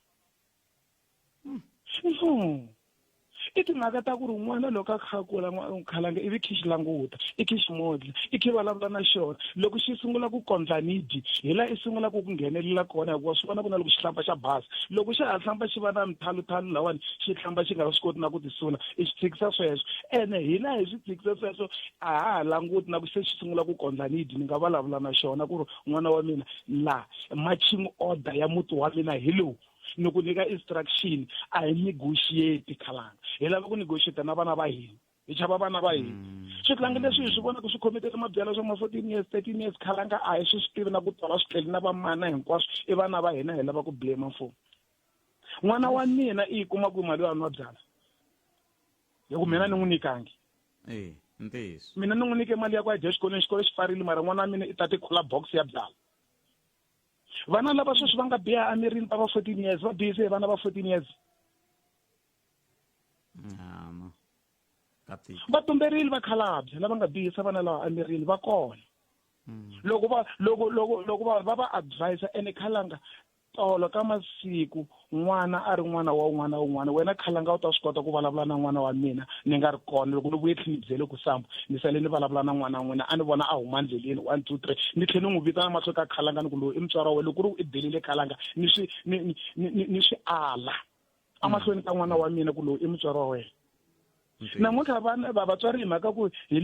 Speaker 5: i timhaka ta ku ri n'wana loko a khakula khalanga ivi khi xi languta i khi xi modla i khi vulavula na xona loko xi sungula ku kondla nidi hi la i sungula ku nghenelela kona hikuva swi vona ku na loko xi hlamba xa basa loko xa ha hlamba xi va na mithaluthalu lawani xi hlamba xi nga swi koti na ku tisula i swi tshikisa sweswo ene hi la hi swi tshikisa sweswo a ha ha languti na ku se xi sungula ku kondla nidi ni nga vulavula na xona ku ri n'wana wa mina la marching order ya muti wa mina hi lowu ni ku nyika instruction a hi negotiate khalanga hi lava ku negotiate na vana va hina hi chava vana va hina switlangi leswi hi swi vona ku swi khometele mabyalwa swa ma 14 years 13 years khalanga a hi swi tivi na ku tola swi tlheli na vamana hinkwaswo i vana va hina hi lava ku blame mfumo n'wana wa mina i yi kuma ku mali wa nwa byala hi ku mina ni n'wi nikangi
Speaker 2: ntiyiso
Speaker 5: mina ni n'wi nike mali ya ku ya dya xikolweni xikolo xi pfarile mara n'wana wa mina i ta ti khula box ya byala vana lava sweswi va nga biha amirini va 14 years va bihise hi vana va 14 years va tumberile vakhalabye lava nga bihisa vana lava amirini va kona loko va advise ene khalanga tolo ka masiku n'wana a ri n'wana wa un'wana wena khalanga u ta swi kota ku vulavula na n'wana wa mina ni nga ri kona loko ni vuye tlhela ni byele ku samba ni sale ni vulavula na n'wana wa n'wina a ni vona a huma ndleleni 1 2 3 ni tlhela ni n'wi vita na mahlo ka khalanga ni ku lowu i mutswari wa wena loko ku ri i belile khalanga ni swi ala amahlweni ka n'wana wa mina ku lowu i mutswari wa wena namuntlha vatswari hi mhaka ku hi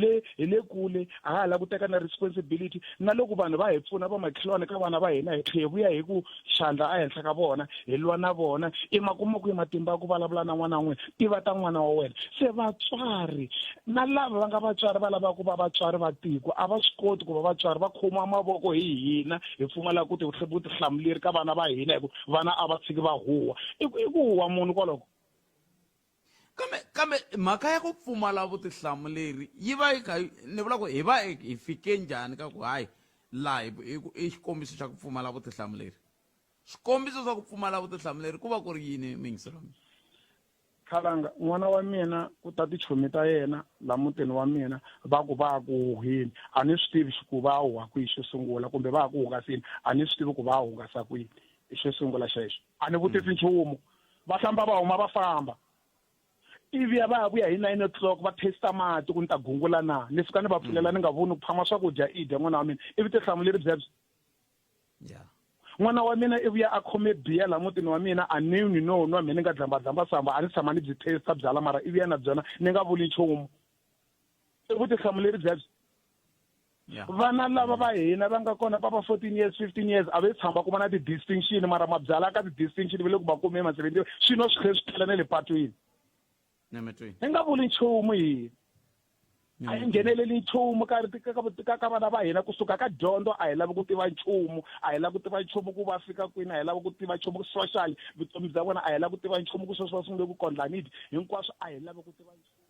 Speaker 5: le kule a ha la ku teka na responsibility na loko vanhu va hi pfuna va makhelwane ka vana va hina hi tlhe vuya hi ku xandla a henhla ka vona hi lwa na vona i makuma ku hi matimba ya ku vulavula na n'wana wa n'wina ti va ta n'wana wa wena se vatswari na lava va nga vatswari va lava ku va vatswari va tiko a va swi koti ku va vatswari va khoma mavoko hi hina hi pfumala ku vutihlamuleri ka vana va hina hi ku vana a va tshiki va huwa i ku huwa munhu kwaloko
Speaker 2: kambe mhaka ya ku pfumala vutihlamuleri yi va yi kha ni vula ku hi va hi fike njhani ka ku hayi laha i xikombiso xa ku pfumala vutihlamuleri swikombiso swa ku pfumala vutihlamuleri ku va ku ri yini mingisirami
Speaker 5: khalanga n'wana wa mina ku ta tichomi ta yena la mutini wa mina va ku va ku huhini a ni swi tivi ku va huwa kwihi xo sungula kumbe va ku hungasini a ni swi tivi ku va hungasa kwihi i xo sungula xexo a ni vutisi nchumu va hlamba va huma va famba ivi ya va ya vuya hi 9 o'clock va testa mati ku ni ta gungula na ni fika ni va pfulela ni nga voni ku phama swakudya i dya n'wana wa mina ivi tihlamuleri byebyo n'wana wa mina ivi ya a khome biya la mutini wa mina a ni no nwa mina ni nga dlambadlamba samba a ni tshama ni byi testa byala mara ivi ya na byona ni nga vuli nchumu i vutihlamuleri byebyo vana lava va hina va nga kona va 14 years 15 years a ve tshamba ku va na ti-distinction mara mabyala ka ti-distinction va le ku va kumeni ma-70 swi no swi tlhe swi tlela na le patwini hi nga vuli nchumu hina a hi ngheneleli nchumu ka vana va hina kusuka ka dyondzo a hi lavi ku tiva nchumu a hi lavi ku tiva nchumu ku va fika kwini a hi lavi ku tiva nchumu ku social vutomi bya vona a hi lavi ku tiva nchumu ku sweswi va sungule ku kondla nidi hinkwaswo a hi lavi ku tiva nchumu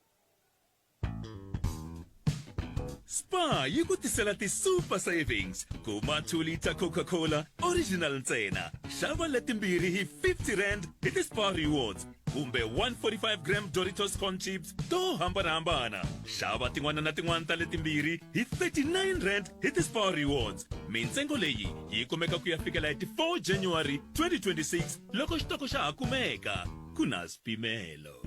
Speaker 7: Spar yi ku tisela ti-super savings kuma 2 liter Coca-Cola original ntsena xava letimbirhi hi 50 rand hi ti-Spar rewards kumbe 145 gram Doritos corn chips to hambanahambana xava tin'wana na tin'wana ta letimbirhi hi 39 rand hi ti-Spar rewards mintsengo leyi yi kumeka ku ya fikela hi ti 4 January 2026 loko xitoko xa ha kumeka ku na swipimelo.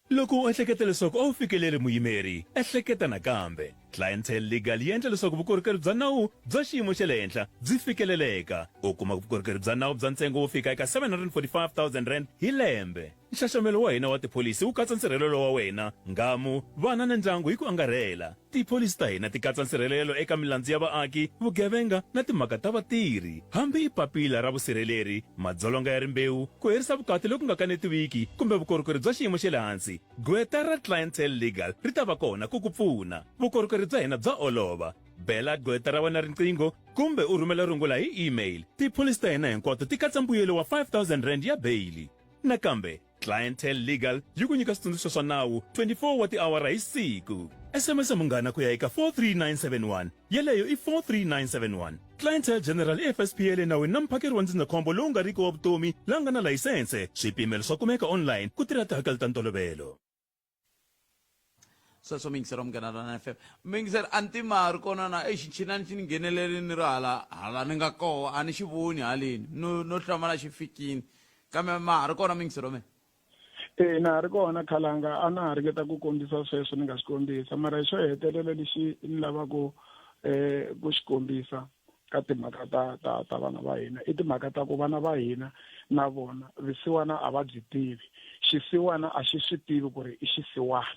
Speaker 7: Loko u ehleketa leswaku a wu fikeleli muyimeri ehleketa nakambe Clientele Legal yi endla leswaku vukorhokeri bya nawu bya xiyimo xa le henhla byi fikeleleka u kuma vukorhokeri bya nawu bya ntsengo wo fika eka 745,000 rand hi lembe. Nxaxamelo wa hina wa tipholisi wu katsa nsirhelelo wa wena ngamu vana na ndyangu hi ku angarhela. Tipholisi ta hina ti katsa nsirhelelo eka milandzu ya vaaki vugevenga na timhaka ta vatirhi hambi i papila ra vusirheleri madzolonga ya rimbewu ku herisa vukati loku nga kanetiwiki kumbe vukorhokeri bya xiyimo xa le hansi. Gweta ra Clientele Legal ri ta va kona ku ku pfuna. Vukorhokeri bya hina bya olova. Bela gweta ra wena riqingho kumbe u rhumela rungula hi email. Tipholisi ta hina hinkwato ti katsa mbuyelo wa 5,000 rand ya bail. Nakambe Clientele Legal yi ku nyika switsundzuxo swa nawu 24 wa tiawara hi siku. SMS munghana ku ya eka 43971 yeleyo i 43971. Clientele General FSPA le nawini na mphakeri wa ndzindzakhombo lowu nga riki wa vutomi la nga na layisense. Swipimelo swa kumeka online ku tirha tihakelo ta ntolovelo.
Speaker 2: sweswo mingisero munghana Lona FM mingisero antimari kona na xichinani xi ni nghenelerini ri hala ni nga koho a ni xi voni haleni no hlamala xi fikini kambe ma ha ri kona mingisero me
Speaker 5: na ha ri kona Khalanga a na ha ringeta ku kombisa sweswo ni nga swi kombisa mara xo hetelela lexi ni lavaka ku xi kombisa ka timhaka ta vana va hina i timhaka ta ku vana va hina na vona visiwana a va byi tivi xisiwana a xi swi tivi ku ri i xisiwana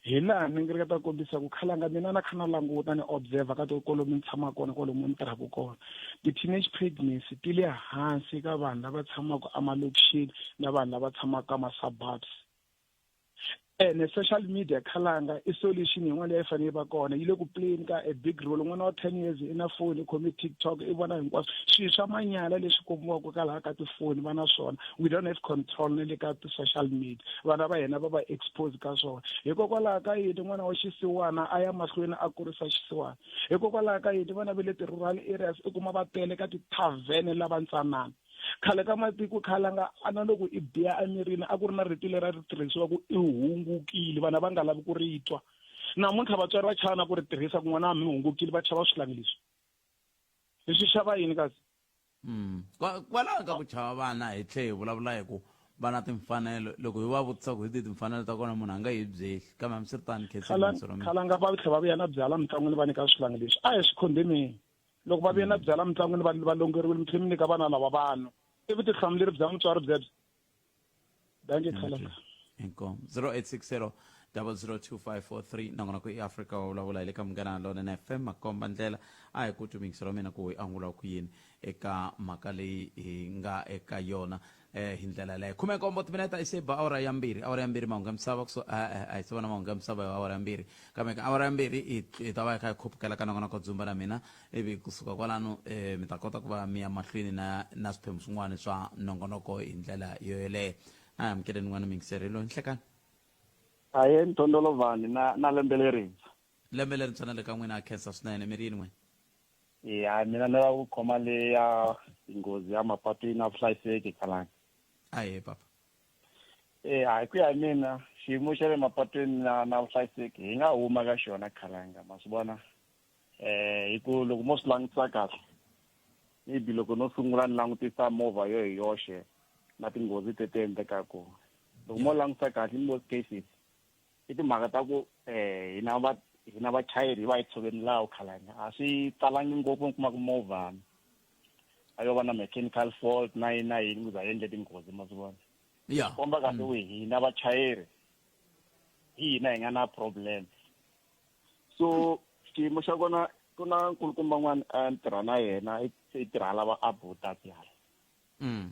Speaker 5: hi laha ni ringeta kombisa ku Khalanga mina na khana languta ni observe ka kwalomu ni tshama kona kwalomu ni tirhaka kona ti-teenage pregnancy ti le hansi ka vanhu lava tshamaka emalokixini na vanhu lava tshamaka ama-suburbs ene social media Khalanga i solution yin'wana leyi fanele va kona yi le ku playeni ka a big role n'wana wa 10 years i na foni i khome TikTok i vona hinkwaswo swilo swa manyala leswi kombiwaka ka laha ka tifoni va na swona we don't have control na le ka ti-social media vana va hina va va expose ka swona hikokwalaho ka yini n'wana wa xisiwana a ya mahlweni a kurisa xisiwana hikokwalaho ka yini vana va le ti-rural areas i kuma va tele ka ti-tavern lava ntsanana khale ka matiko Khalanga a na loko i biya emirini a ku ri na rito leri ri tirhisiwa ku i hungukile vana va nga lavi ku ri twa namuntlha vatswari va chava na ku ri tirhisa ku n'wana wa mi hungukile va chava swilangi leswi xava yini kasi
Speaker 2: kwalaho ka ku chava vana hi tlhe hi vulavula hi ku va na timfanelo loko hi va vutisa ku hi timfanelo ta kona munhu a nga hi byeli kambe hambiswiritano
Speaker 5: Khalanga va tlhela va vuya na byala mitlangwini va nyika swilangi leswi a hi swi khondemeni loko va vuya na byala mitlangwini va longeriwile mi tlhela mi nyika vana lava vanhu i vutihlamuleri bya mutswari byebyo danke Khalanga
Speaker 2: inkomo 0860 002543 nangona ku eAfrica wa vulavula hi le ka Munghana Lona FM makomba ndlela a hi ku tumingiselo mina ku hi angula ku yini eka mhaka leyi hi nga eka yona hi ndlela leyo 10 timineta iseba awara ya mbirhi mahungu ya misava ku so a hi se vona mahungu ya misava hi awara ya mbirhi kambe ka awara ya mbirhi hi ta va hi kha hi khupukela ka nangona ko dzumba na mina ivi kusuka kwalano mi ta kota ku va mi ya mahlweni na swiphemu swin'wana swa nongonoko hi ndlela yoyeleyo a hi amukeleni n'wana mingiserelo nhlekani
Speaker 3: aye Ntondolovanhi na lembe lerintshwa
Speaker 2: lembe lerintshwa na le ka n'wina a khensa swinene mi ri yini n'wina
Speaker 3: ya mina ni lava ku khoma le ya nghozi ya mapatwini na vuhlayiseki Khalanga
Speaker 2: aye papa
Speaker 3: hi ku ya hi mina xiyimo xa le mapatwini na vuhlayiseki hi nga huma ka xona Khalanga ma swi vona hi ku loko mo swi langutisa kahle maybe loko no sungula ni langutisa movha yo hi yoxe na tinghozi teti endlekaku loko mo langutisa kahle in most cases i timhaka ta ku hina vachayeri va hi tshoveni lawo Khalanga a swi talangi ngopfu mi kuma ku movhani a yo va na mechanical fault na yini ku za endle tinghozi ma swi vona komba kahle ku hina vachayeri hina hi nga na problem so xiyimo xa kona ku na nkulukumba n'wana a ni tirha na yena i tirha lava a butati hala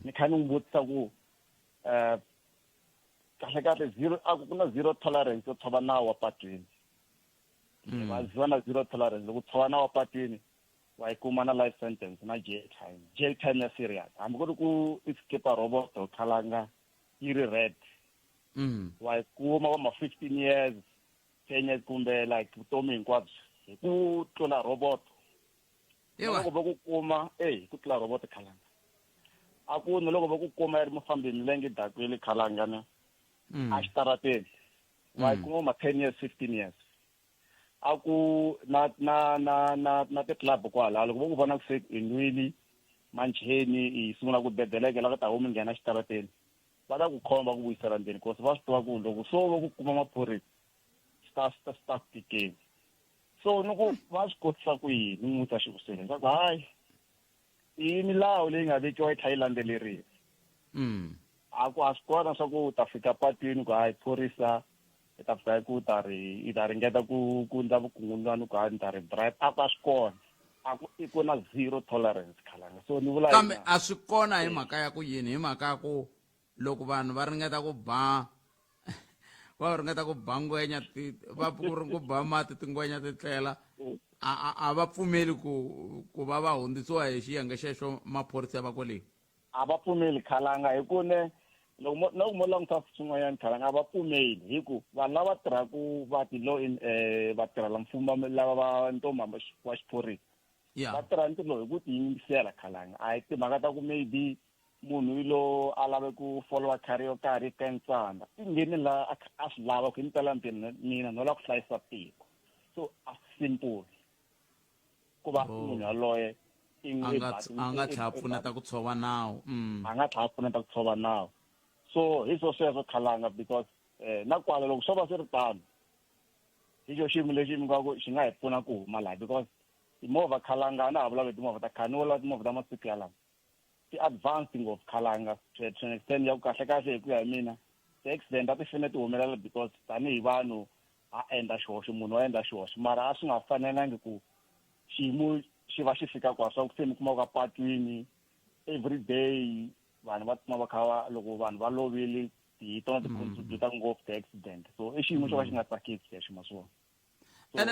Speaker 3: ni kha ni n'wi vutisa ku kahle ku na zero tolerance yo tshova nawu wa patwini va ziva na zero tolerance loko tshova nawu wa patwini wa yi kuma na life sentence na jail time ya serious hambi ku ri ku i skipa roboto Khalanga yi ri red wa yi kuma va ma 15 years 10 years kumbe like vutomi hinkwabyo hi ku tlula roboto loko va ku kuma ku tlula roboto Khalanga a ku ni loko va ku kuma yi ri mufambi milenge dakwini Khalanga na a xitarateni wa yi kuma ma 10 years 15 years a ku na ti-club kwala loko vo ku vona ku se i nwini mancheni i sungula ku bedeleke la ka ta humi nghena xitarateni va ta ku khoma ku vuyisela ndzeni because va swi tiva ku loko so va ku kuma maphorisa start tikeni so ni ku va swi kotisa ku yini ni n'wi ta xikuseni ka ku hayi i milawu leyi nga vekiwa yi tlha yi landzelerile a ku a swi kona swa ku ta fika patwini ku hayi phorisa i ta fika ku i ta ringeta ku ndla vukungundzwani ku hayi ni ta ri bribe a ku a swi kona a ku i ku na zero tolerance Khalanga so ni vula
Speaker 2: kambe a swi kona hi mhaka ya ku yini hi mhaka ya ku loko vanhu va ringeta ku ba ngwenya va ku ba mati tingwenya ti tlela a va pfumeli ku va va hundzisiwa hi xiyenge xexo maphorisa va kwale
Speaker 3: a va pfumeli Khalanga hi ku ne loko mo langutisa swin'wanyana khalanga va pfumeli hi ku vanhu lava tirhaku va ti-law in va tirhela mfumo lava va ntomba wa xiphorisa va tirha ntirho hi ku tiyimisela khalanga a hi timhaka ta ku maybe munhu ilo a lave ku followa career yo karhi ka ntsanda i ngheni la a swi lava ku hi mpela mina no lava ku hlayisa tiko so a simple ku va munhu yaloye
Speaker 2: a nga tlha pfuneta ku tshova nawu
Speaker 3: a nga tlha pfuneta ku tshova nawu so hi sweswo khalanga because na kwala loko swo va swi ri tano hi xo xiyimo lexi mi nga ku xi nga hi pfuna ku huma laha because timovha khalanga na ha vulavula timovha ta khanola timovha ta masiku yalama ti-advancing of khalanga to an extent ya ku kahle hi ku ya hi mina ti-accident a ti fanele ti humelela because tanihi vanhu a endla xihoxo munhu wa endla xihoxo mara a swi nga fanelangi ku xiyimo xi va xi fika kwa swa ku se mi kuma ka patwini every day vanhu va tshama va kha va loko vanhu va lovile hi tona ti contributa ngopfu ti-accident so i xiyimo xo ka xi nga tsakisi lexi ma swona
Speaker 2: ene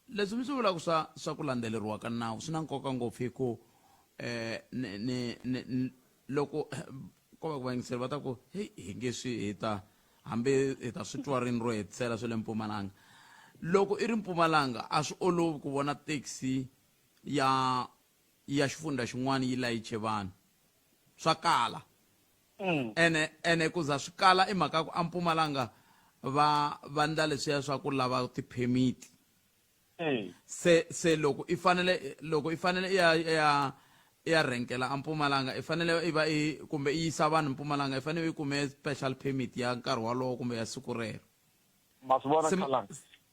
Speaker 2: leswi mi swi vulaka swa ku landzeleriwa ka nawu swi na nkoka ngopfu hi ku loko ko va ku vangiseri va ta ku hi nge swi hita hambi hi ta swi twa rini ro hetisela swa le Mpumalanga loko i ri Mpumalanga a swi olovi ku vona taxi ya xifundza xin'wana yi layiche vanhu swa kala ene ku za swi kala i mhaka ku a Mpumalanga va ndla leswiya swa ku lava ti-permit se loko i fanele ya renkela a Mpumalanga i fanele i va kumbe i yisa vanhu Mpumalanga i fanele i kume special permit ya nkarhi walowo kumbe ya siku rero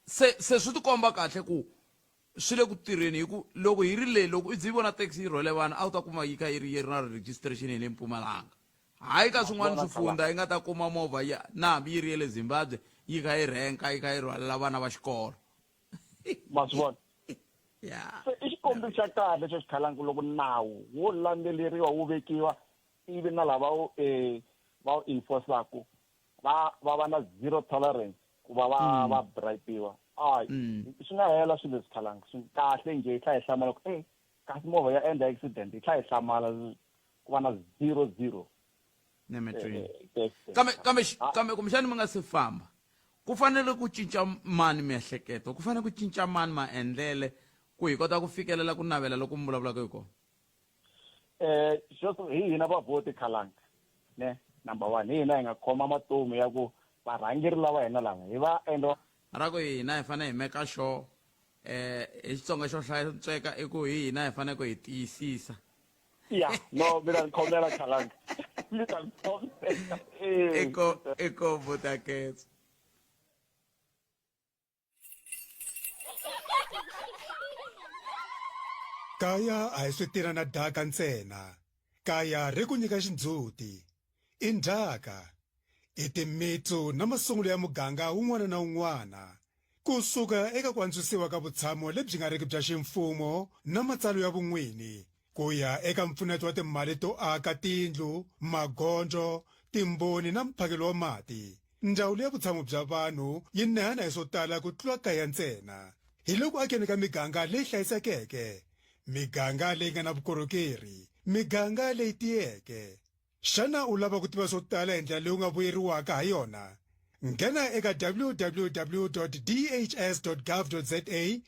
Speaker 2: se swi tikomba kahle ku swi le ku tirheni hi ku loko hi ri le loko i byi vona taxi yi rhwele vanhu a wu ta kuma yi kha yi ri na registration hi le Mpumalanga hayi ka swin'wana swifundza yi nga ta kuma movha na hambi yi ri ya le Zimbabwe yi kha yi renka yi kha yi rhwalela vana va xikolo
Speaker 3: ma swi vona i xikombiso xa kahle xo xikhalangu loko nawu wo landzeleriwa wu vekiwa ivi na lava va wu enforceaku va na zero tolerance ku va va bribewa swi nga hela swilo leswi khalanga swi kahle nje hi tlha hi hlamala ku kasi movha ya endla accident hi tlha hi hlamala ku va na 00
Speaker 2: kambe kumbexani mi nga se famba ku fanele ku cinca mani miehleketo ku fanele ku cinca mani maendlele ku hi kota ku fikelela ku navela loko mi vulavulaka hi kona
Speaker 3: hi hina vavhoti khalanga ne number 1 hi hina hi nga khoma matomu ya ku varhangeri lava hina lava hi va endla
Speaker 2: ra ku hina hi fanele hi meka sure hi Xitsonga xo hlantsweka i ku hi hina hi fanele ku hi tiyisisa
Speaker 3: no mina ni khomela khalanga mina ni khomela
Speaker 2: eko Botaketso
Speaker 10: kaya a hi swi tirha na daka ntsena kaya ri ku nyika xindzhuti i ndzhaka i timitsu na masungulo ya muganga wun'wana na wun'wana kusuka eka ku antswisiwa ka vutshamo lebyi nga riki bya ximfumo na matsalwa ya vun'wini ku ya eka mpfuneto wa timali to aka tindlu magondzo timboni na mphakelo wa mati ndzawulo ya vutshamo bya vanhu yi nehana hi swo tala ku tlula kaya ntsena hi loko akeni ka miganga leyi hlayisekeke miganga leyi nga na vukorhokeri miganga leyi tiyeke xana u lava ku tiva swo tala hi ndlela leyi u nga vuyeriwaka ha yona nghena eka www.dhs.gov.za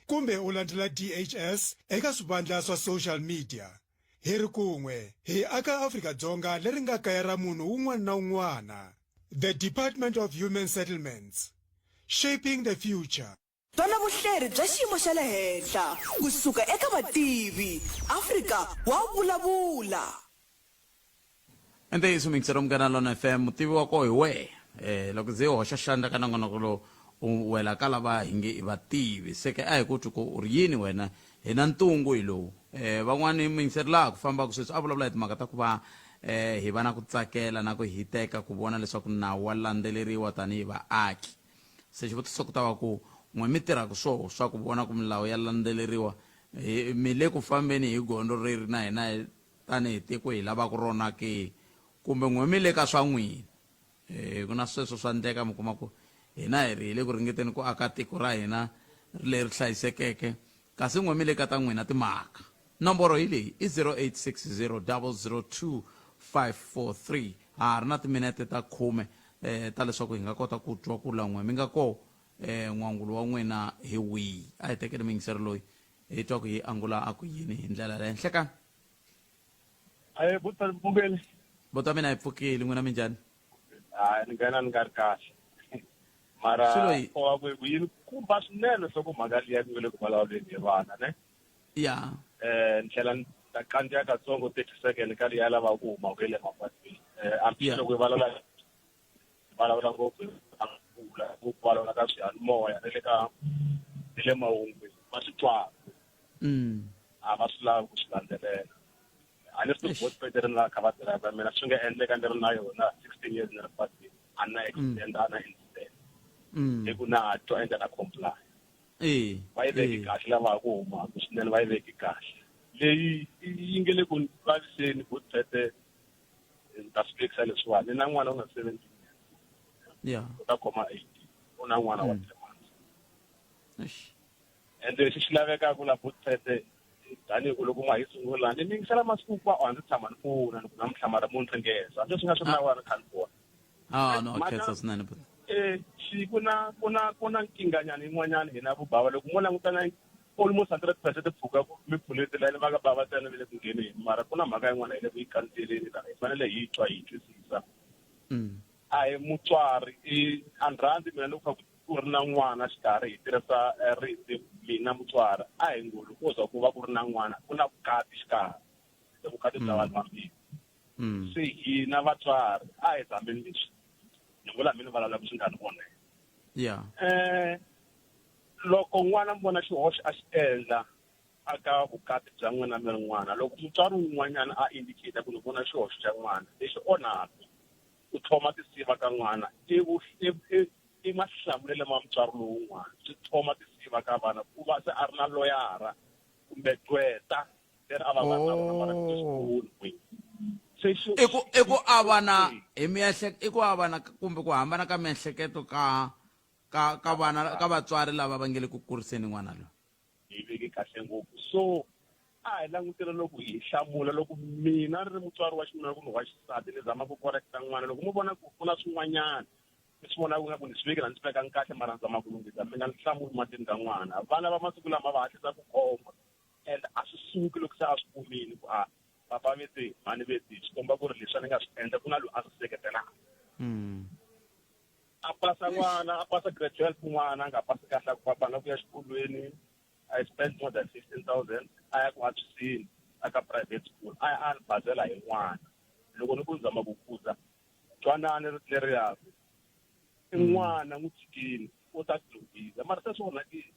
Speaker 10: kumbe u landzela DHS eka swivandla swa social media hi ri kun'we hi aka Afrika-Dzonga leri nga kaya ra munhu wun'wana na wun'wana. The Department of Human Settlements, shaping the future.
Speaker 9: Twana vuhleri bya xiyimo xa le henhla kusuka eka vativi Afrika wa vulavula.
Speaker 2: ende isumingisela umngana lona FM mutivi wako hi we loko ze hoxa xandla ka nongonoko lo wela ka lava hinge vativi seke a hi ku twi ku u ri yini wena hi na ntungu hi lowu van'wani mingiseri laha ku fambaka sweswi a vulavula hi timhaka ta ku va hi va na ku tsakela na ku hiteka ku vona leswaku nawu wa landzeleriwa tanihi vaaki se xivutiso ku ta va ku n'we mi tirhaka swo swa ku vona ku milawu ya landzeleriwa mi le ku fambeni hi gondo reri na hina tanihi tiko hi lavaka rona ke kumbe n'we mi le ka swa n'wina ku na sweswo swa ndleka mi kuma ku hina hi ri hi le ku ringeteni ku aka tiko ra hina leri hlayisekeke kasi n'we mi le ka ta n'wina timhaka nomboro hi leyi i 0860 002 543 ha ri na timinete ta 10 ta leswaku hi nga kota ku twa ku lan'we mi nga ko n'wangulo wa n'wina hi wihi a hi tekeli mingiseri loyi hi twa ku hi angula a ku yini hi ndlela le henhla ka
Speaker 3: Bugel.
Speaker 2: bota mina hi pfukile n'wina minjhani
Speaker 3: Ni nga ri kahle. Mara wa ku yini kumba swinene swa ku mhaka liya ku le ku vulavuleni hi vana ne.
Speaker 2: ya
Speaker 3: Ni tlhela ni ta kandziya katsongo 30 second ka liya lava ku huma ku le mapatwini. Loko hi vulavula ngopfu ku vulavula ka swiyanimoya na le mahungu ma swi twaka. A va swi lavi ku swi landzelela. A ni swi both ri na kha va tirha mina swi nga endleka ni ri na yona 16 years ni ri patwini a na extend a na incident. Hi ku na twa ende na comply. Va yi veki kahle lava ku huma swinene va yi veki kahle. Leyi yi nge le ku vaviseni both ta speakisa leswiwani ni na n'wana u nga 17
Speaker 2: ya
Speaker 3: u ta khoma 18 u na n'wana wa 3 months. Ende leswi swi lavekaka la both tanihi ku loko nga hi sungula ni ningisela masiku kwa a ndzi tshama ni pfuna ni ku na mihlamara munhu ringesa a swi nga swi nawana khani kona
Speaker 2: no khetsa swinene
Speaker 3: ku na nkinganyana yin'wanyana hi na vubava loko mo langutana almost 100% pfuka mi pfuleti layini va ka bava tsena ve le ku ngheneni mara ku na mhaka yin'wana hi le ku yi kanceleni hi fanele hi twa hi twisisa a hi mutswari a ni rhandzi mina loko kha ku ri na n'wana xikarhi hi tirhisa riti mina mutswari a hi ngoli ku za ku va ku ri na n'wana ku na vukati xikarhi vukati bya vanhu vambirhi se hina vatswari a hi zambeni leswi ni vula mina vulavula ku swi nga ni vonela loko n'wana mi vona xihoxo a xi endla aka vukati bya n'wina mi ri n'wana loko mutswari wun'wanyana a indicate ku ni vona xihoxo xa n'wana lexi onhaka ku thoma tisiva ka n'wana i mahlamulele ma mutswari lowun'wana swi thoma tisiva ka vana ku va se a ri na loyara kumbe tweta leri a va
Speaker 2: i ku avana hi i ku avana kumbe ku hambana ka miehleketo ka vana ka vatswari lava va nge le ku kuriseni n'wana loyi
Speaker 3: hi veke kahle ngopfu so a hi langutile loko hi hlamula loko mina ri ri mutswari wa xinuna kumbe wa xisati ni zama ku correcta n'wana loko mo vona ku ku na swin'wanyana ni swi vonaka nga ku ni swi vekela ni swi vekangi kahle mara ni zama ku lunghisa mi nga ni hlamuli matini ka n'wana vana va masiku lama va hatlisa ku khoma and a swi suki loko se a swi kumini ku papa vete mhani vete swi komba ku ri leswi a ni nga swi endla ku na loyi a swi seketelaka a pasa n'wana a pasa grade 12 n'wana a nga pasi kahle ku papa nga ku ya xikolweni I spent more than 15,000 a ya ku antswisini aka private school a ni bazela hi n'wana loko ni ku zama ku kuza twanani leriyaku i n'wana n'wi tshikini u ta tilunghisa mara se swi onhakile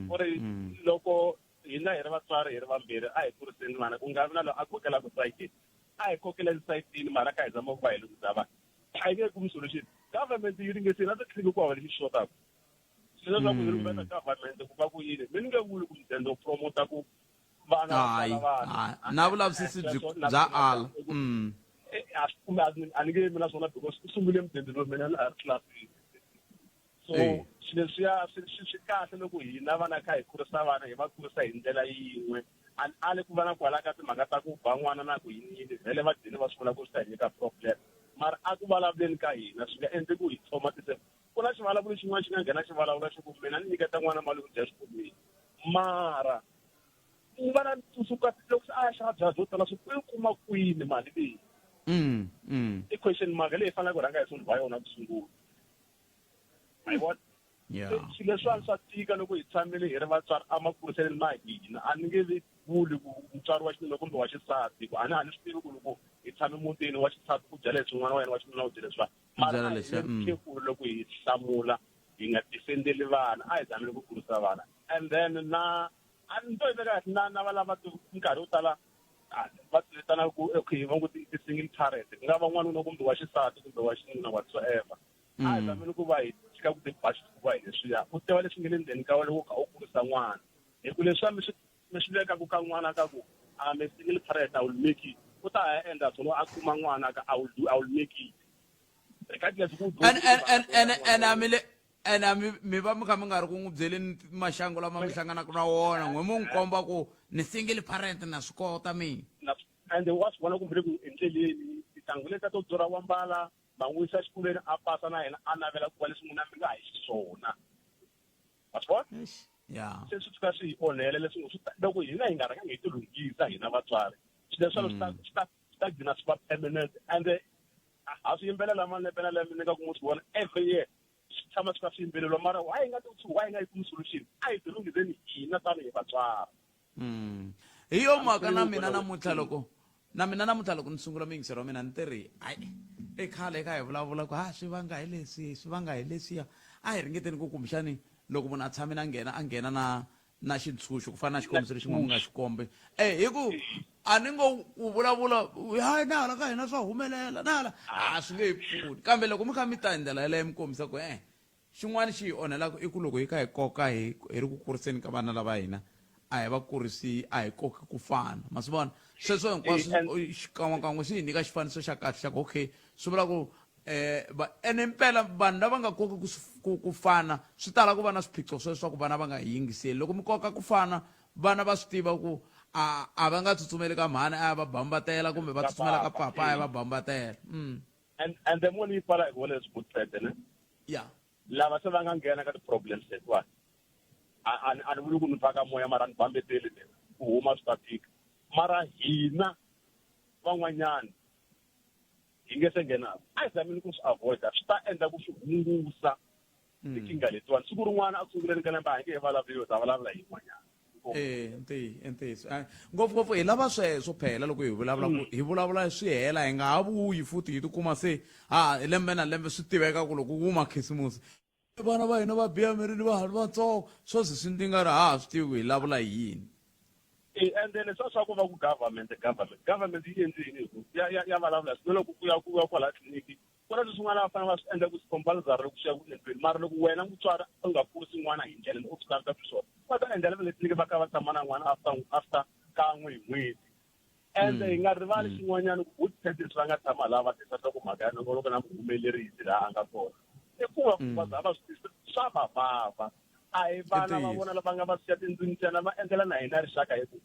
Speaker 3: ku ri loko hina hi ri vatswari hi ri vambirhi a hi kuriseni n'wana ku nga vi na loyi a kokelaka sayitini a hi kokeleni sayitini mara ka hi zama ku va hi lunghisa vana a yi nge kumi solution government yi ringetini na titliliniki ku hava lexi xotaka swi leswaku hi ringeta government ku va ku yini mi ni nge vuli ku mudende u promota ku vana
Speaker 2: na vulavisisi bya ala
Speaker 3: kumbe a ni nge mi na swona because ku sungule mudende lowu mina laha tlilasini so swilo leswiya swi kahle loko hina vana kha hi kurisa vana hi va kurisa hi ndlela yin'we ale ku va na kwala ka timhaka ta ku ba n'wana na ku yini vhele va dini va swi vula ku swi ta hi nyika problem mara a ku vulavuleni ka hina swi nga endli ku hi traumatise ku na xivulavuli xin'wana xi nga nghena xivulavula xo ku mina ni nyiketa n'wana mali ku dya xikolweni mara u va na kusuka loko se a ya xava byaha byo tala swi ku yi kuma kwini mali leyi i question mark leyi faneleke ku rhanga hi sungula va yona ku sungula my what swilo leswiwani swa tika loko hi tshamile hi ri vatswari a makuriseleni ma hina a ni nge vuli ku mutswari wa xinuna kumbe wa xisati ku a ni swi tivi ku loko hi tshame mutini wa xisati ku dya leswi n'wana wa yena wa xinuna u dya leswiwani mara kefulu loko hi hlamula hi nga defendeli vana a hi zamile ku kurisa vana and then a ni to iveka kahle na va lava nkarhi wo tala va tletana ku okay va ngo ti-single parent ku nga va n'wanuna kumbe wa xisati kumbe wa xinuna whatsoever a hi zamile ku va hi tshika ku tibaxi ku va hi leswiya u tiva leswi nge le ndzeni ka wena loko kha u kurisa n'wana hi ku leswiya mi swi vekaku ka n'wana ka ku I'm a single parent I will make it u ta ha endla swona a kuma n'wana ka I will make it
Speaker 2: mi va mi kha mi nga ri ku n'wi byeleni maxangu lama mi hlanganaka na wona n'we mu n'wi komba ku ni single parent na swi kota mina
Speaker 3: and wa swi vona ku mbiri ku endleleni tintangu leti to durha wa mbala va n'wi yisa xikolweni a pasa na yena a navela ku va leswi n'wina mi nga hi xiswona ma swi vona se swi fika swi hi onhela leswi loko hina hi nga rhangangi hi tilunghisa hina vatswari leswi swi ta gcina swi va permanent and a swi yimbelela malembe na lembe ni nga ku n'wi swi vona every year swi tshama swi kha swi yimbeleriwa mara why hi nga yi kumi solution a hi tilunghiseni hina tanihi vatswari
Speaker 2: hi yo mhaka na mina namuntlha loko ni sungula mingisero wa mina ni tirhi i khale ka hi vulavula ku swi vanga hi leswiya a hi ringeteni ku kumbexani loko munhu a tshame a nghena na xitshunxo ku fana na xikombiso lexi nga xikombe hi ku a ni ngo u vulavula hayi na hala ka hina swa humelela na hala swi nge hi pfuni kambe loko mi kha mi ta hi ndlela yeleyo mi kombisa ku xin'wana xi hi onhelaka i ku loko hi kha hi koka hi ri ku kuriseni ka vana lava hina a hi va kurisi a hi koki ku fana ma swi vona sweswo hinkwaswo xikan'wekan'we swi hi nyika xifaniso xa kahle xa ku okay swi vula ku ene mpela vanhu lava nga koki ku fana swi tala ku va na swiphiqo sweswo ku vana va nga hi yingiseli loko mi koka ku fana vana va swi tiva ku a va nga tsutsumeli ka mhani a ya va bambatela kumbe va tsutsumela ka papa a ya va bambatela
Speaker 3: and the money pala hi vona leswi good ne lava se va nga nghena ka ti-problems letiwani a ni vuli ku ni faka moya mara ni bambeteli ku huma swi ta tika mara hina van'wanyani hi nge se nghenaka a hi zamini ku swi avoida swi ta endla ku swi hungusa tinkingha letiwani siku rin'wana a ku sunguleni ka lembe a hi nge he vulavuli yo ta vulavula hi yin'wanyana
Speaker 2: ntiyiso ngopfungopfu hi lava sweswo phela loko hi vulavula swi hela hi nga ha vuyi futhi hi tikuma se lembe na lembe swi tiveka ku loko huma khisimusi vana va hina va biha mirini va ha ri vatsongo swo ze swi nga ri swi tivi ku hi lavula hi yini
Speaker 3: and then swa ku va ku government yi endli yini ya vulavula swi loko ku ya kwala tliliniki ku na swin'wana va fanele va swi endla ku compulsory ku xiya ku endlweni mara loko wena mutswari u nga kurisi n'wana hi ndlela u swi lavaka swona va ta endlela va le tliliniki va kha va tshama na n'wana after kan'we hi n'hweti and hi nga rivali xin'wanyana ku good parents va nga tshama lava tisata ku mhaka ya nongoloko na vuhumelerisi laha a nga kona i ku va ku va va swi swa va vava a hi vana va vona lava nga va siya tindzimi ntsena va endlela na hina rixaka hi ku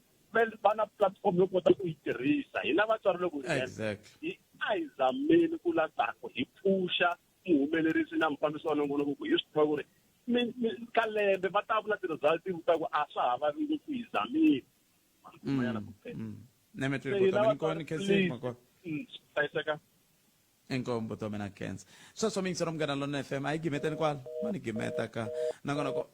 Speaker 3: va na platform yo kota ku yi tirhisa hina vatswari loko hi a hi zameni ku latako hi pfuxa muhumelerisi na mufambisi wa nongonoko ku hi swi tiva ku ri ka lembe va ta vula ti-result vuta ku a swa ha vavile ku hi zamile hlayiseka
Speaker 2: enkombo to mina kensa sweswo mingisero mugana lona FM a yi gimeteni kwala ma ni gimeta ka nongonoko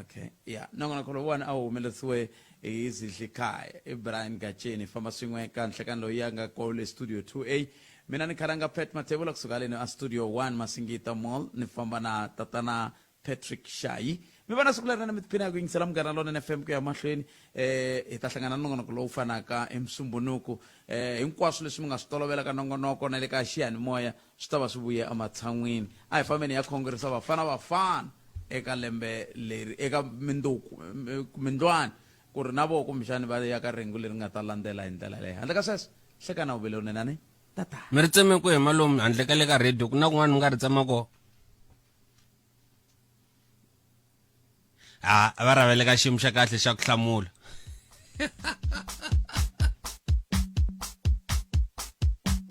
Speaker 2: okay nongonoko lowuwani a wu humelerisiwe hi zidlikhaya i Brian Gacheni famba swin'we ka nhlekani loyi ya nga kole studio 2A mina ni kharanga Pet Matebula kusuka leni a studio 1 Masingita Mall ni famba na tatana Patrick Shayi mi vana siku leri na mitiphina ku yingisela mugana lona FM ku ya mahlweni hi ta hlangana na nongonoko lowu fanaka emusumbunuku hinkwaswo leswi mi nga swi tolovela ka nongonoko na le ka xiyanimoya swi ta va swi vuye ematshan'wini a hi fambeni ya khongorisa vafana eka lembe leri eka mindlwani ku ri na vo kumbexani va ya ka ringu leri nga ta landzela hi ndlela leyi handle ka sweswo hlekana uvele unenani tata
Speaker 11: mi ri tseme ku hi malume handle ka le ka radio ku na kun'wana mi nga ri tsema kona va ravele ka xiyimo xa kahle xa ku hlamula